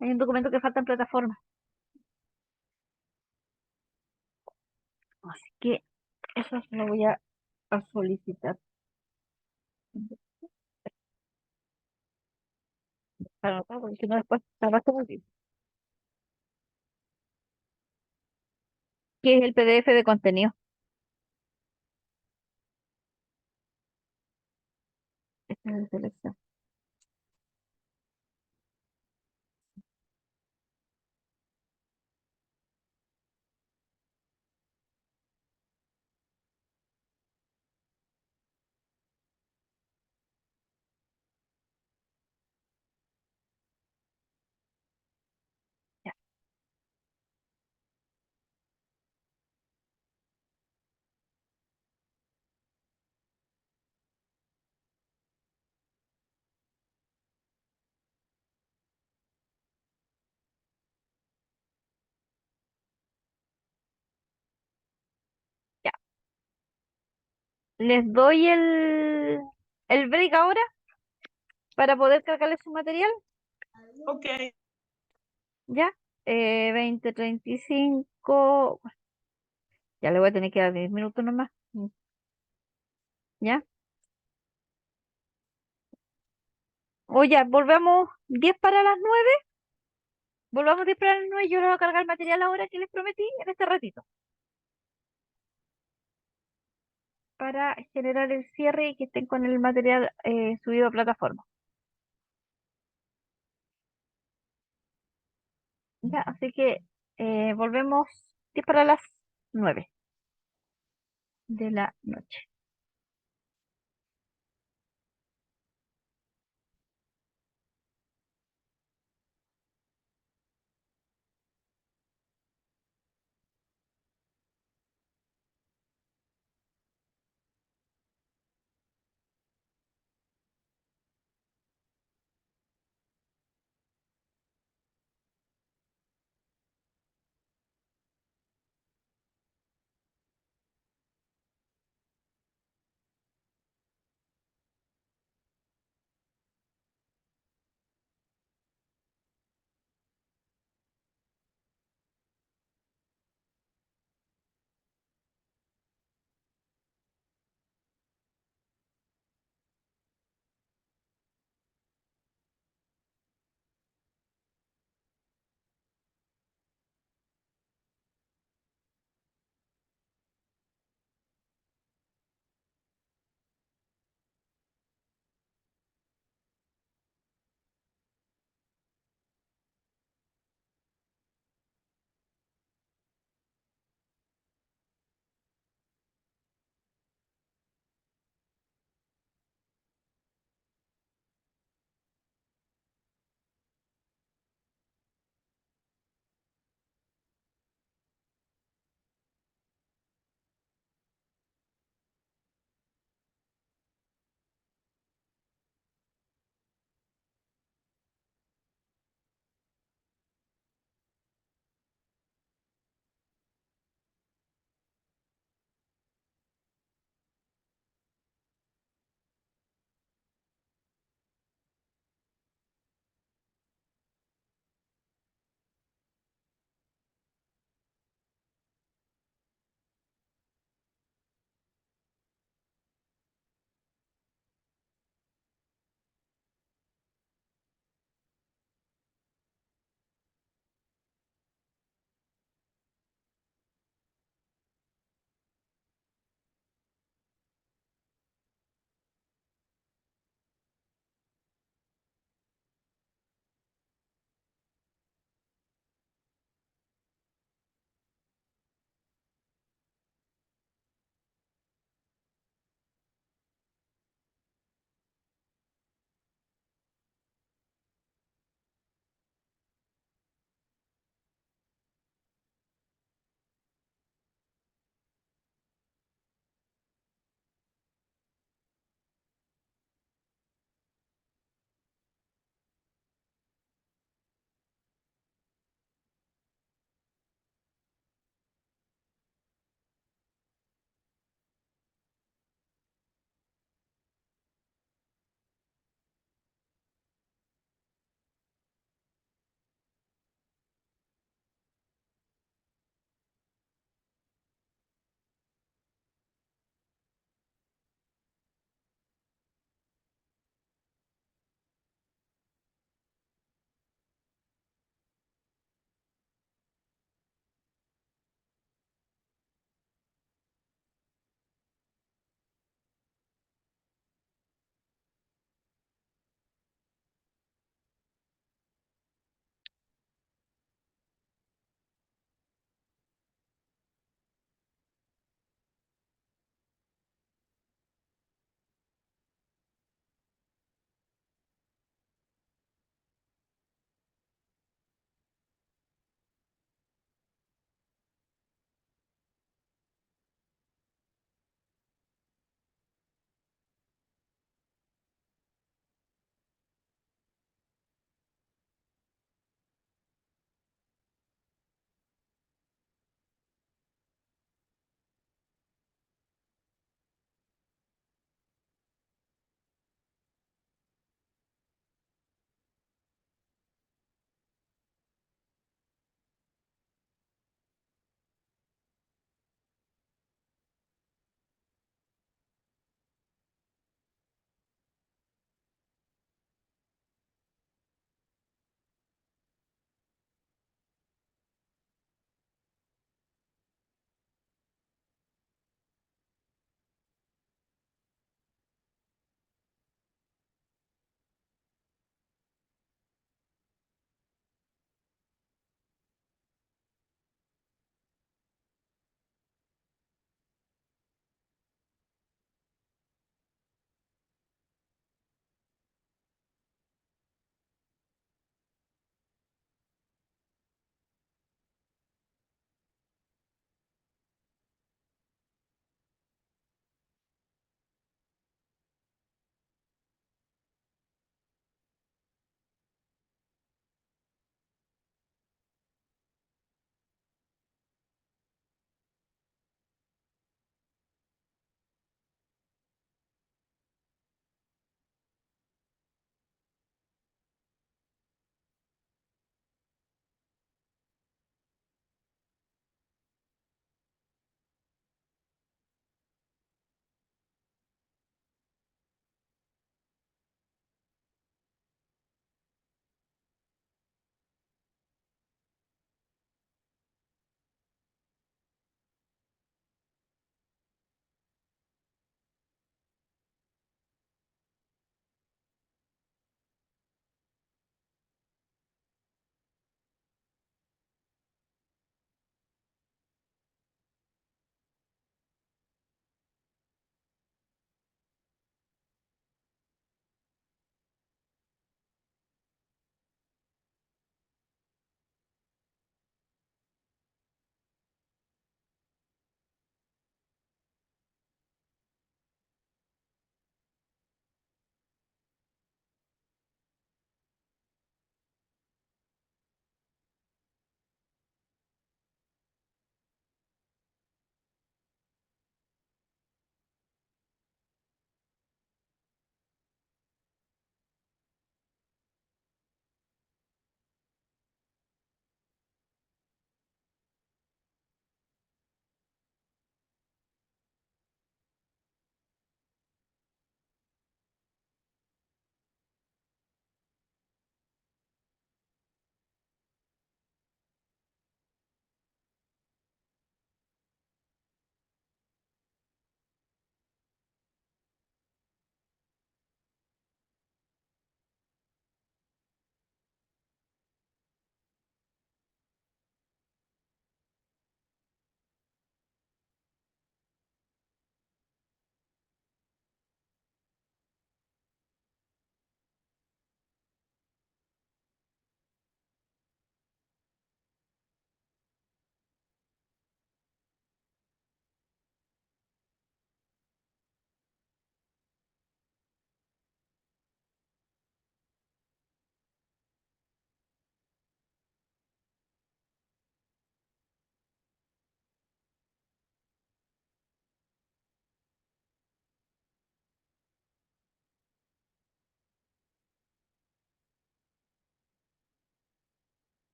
Hay un documento que falta en plataforma. Así que eso se lo voy a solicitar. Para anotar, porque si no después capaz que me olvido. ¿Qué es el PDF de contenido? Este es el de selección. Ya. Ya. Les doy el break ahora para poder cargarles su material. Ok. ¿Ya? 20:35. Ya le voy a tener que dar 10 minutos nomás. ¿Ya? Oye, volvemos 10 para las 9. Volvamos 10 para las 9. Yo les voy a cargar el material ahora que les prometí en este ratito. Para generar el cierre y que estén con el material subido a plataforma. Ya, así que volvemos 10 para las 9 de la noche.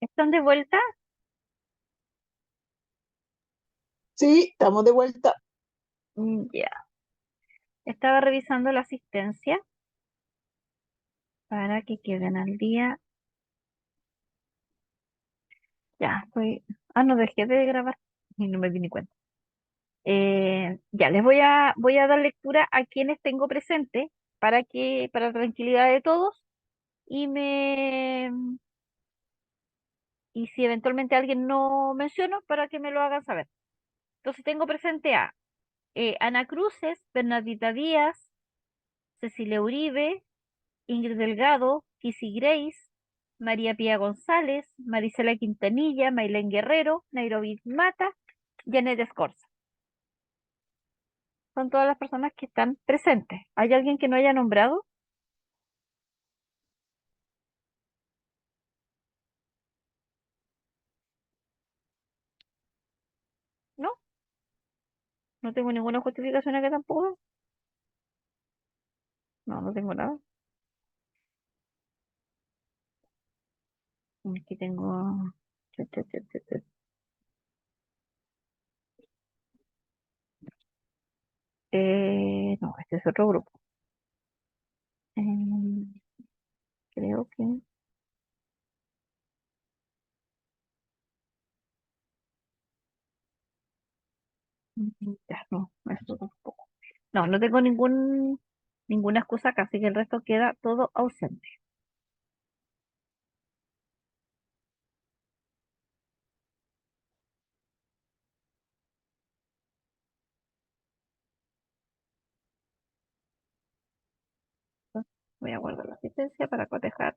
¿Están de vuelta? Sí, estamos de vuelta. Ya. Estaba revisando la asistencia para que queden al día. Ya, estoy. Ah, no, dejé de grabar y no me di ni cuenta. Ya, voy a dar lectura a quienes tengo presente para tranquilidad de todos, y y si eventualmente alguien no menciono, para que me lo hagan saber. Entonces tengo presente a Ana Cruces, Bernardita Díaz, Cecilia Uribe, Ingrid Delgado, Kissy Grace, María Pía González, Marisela Quintanilla, Maylén Guerrero, Nairobi Mata, Janet Escorza. Son todas las personas que están presentes. ¿Hay alguien que no haya nombrado? No, no tengo ninguna justificación acá tampoco. No, no tengo nada. Aquí tengo... Chu, chu, chu, chu, chu. No, este es otro grupo. Em, creo que... Ya, no, esto tampoco. No, no tengo ninguna excusa acá, así que el resto queda todo ausente. Entonces, voy a guardar la asistencia para cotejar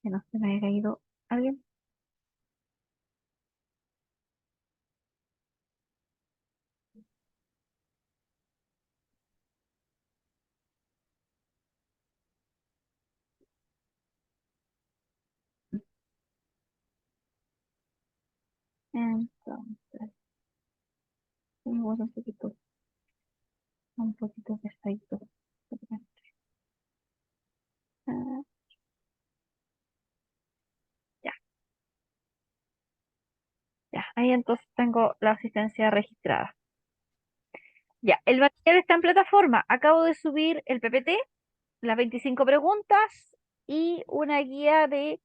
que no se me haya ido alguien. Entonces, tengo un poquito pesadito. Ah, ya, ya. Ahí entonces tengo la asistencia registrada. Ya, el material está en plataforma. Acabo de subir el PPT, las 25 preguntas y una guía de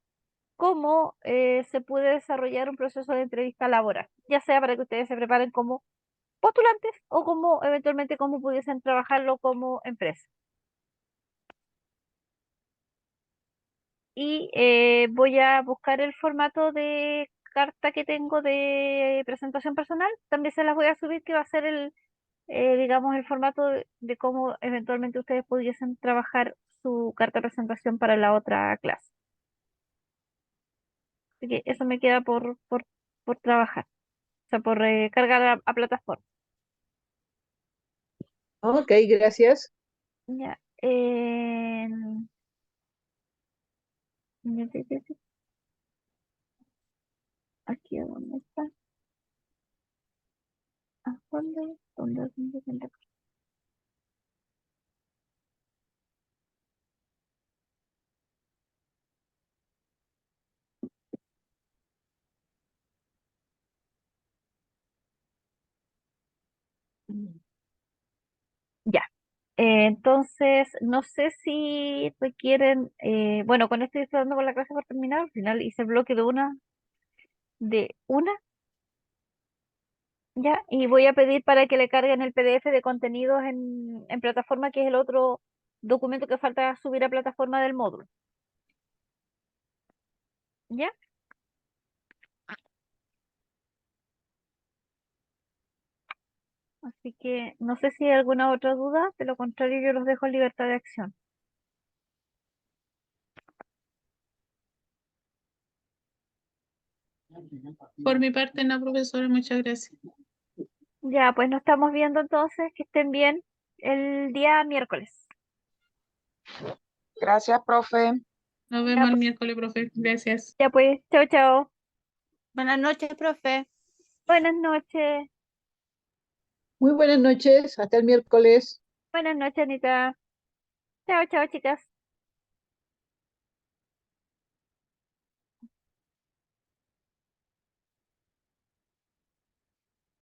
cómo se puede desarrollar un proceso de entrevista laboral, ya sea para que ustedes se preparen como postulantes o como eventualmente cómo pudiesen trabajarlo como empresa. Y voy a buscar el formato de carta que tengo de presentación personal. También se las voy a subir, que va a ser digamos, el formato de cómo eventualmente ustedes pudiesen trabajar su carta de presentación para la otra clase. Así que eso me queda por trabajar, o sea, por cargar a plataforma. Ok, gracias. Ya. Aquí, ¿dónde está? ¿A dónde? ¿Dónde? Ya. Entonces, no sé si requieren, bueno, con esto estoy dando con la clase por terminar. Al final hice el bloque de una, ya, y voy a pedir para que le carguen el PDF de contenidos en plataforma, que es el otro documento que falta subir a plataforma del módulo. ¿Ya? Así que no sé si hay alguna otra duda, de lo contrario yo los dejo en libertad de acción. Por mi parte, no, profesora, muchas gracias. Ya, pues nos estamos viendo entonces, que estén bien el día miércoles. Gracias, profe. Nos Ya vemos el pues, miércoles, profe. Gracias. ya pues, chao, chao. Buenas noches, profe. Buenas noches. Muy buenas noches. Hasta el miércoles. Buenas noches, Anita. Chao, chao, chicas.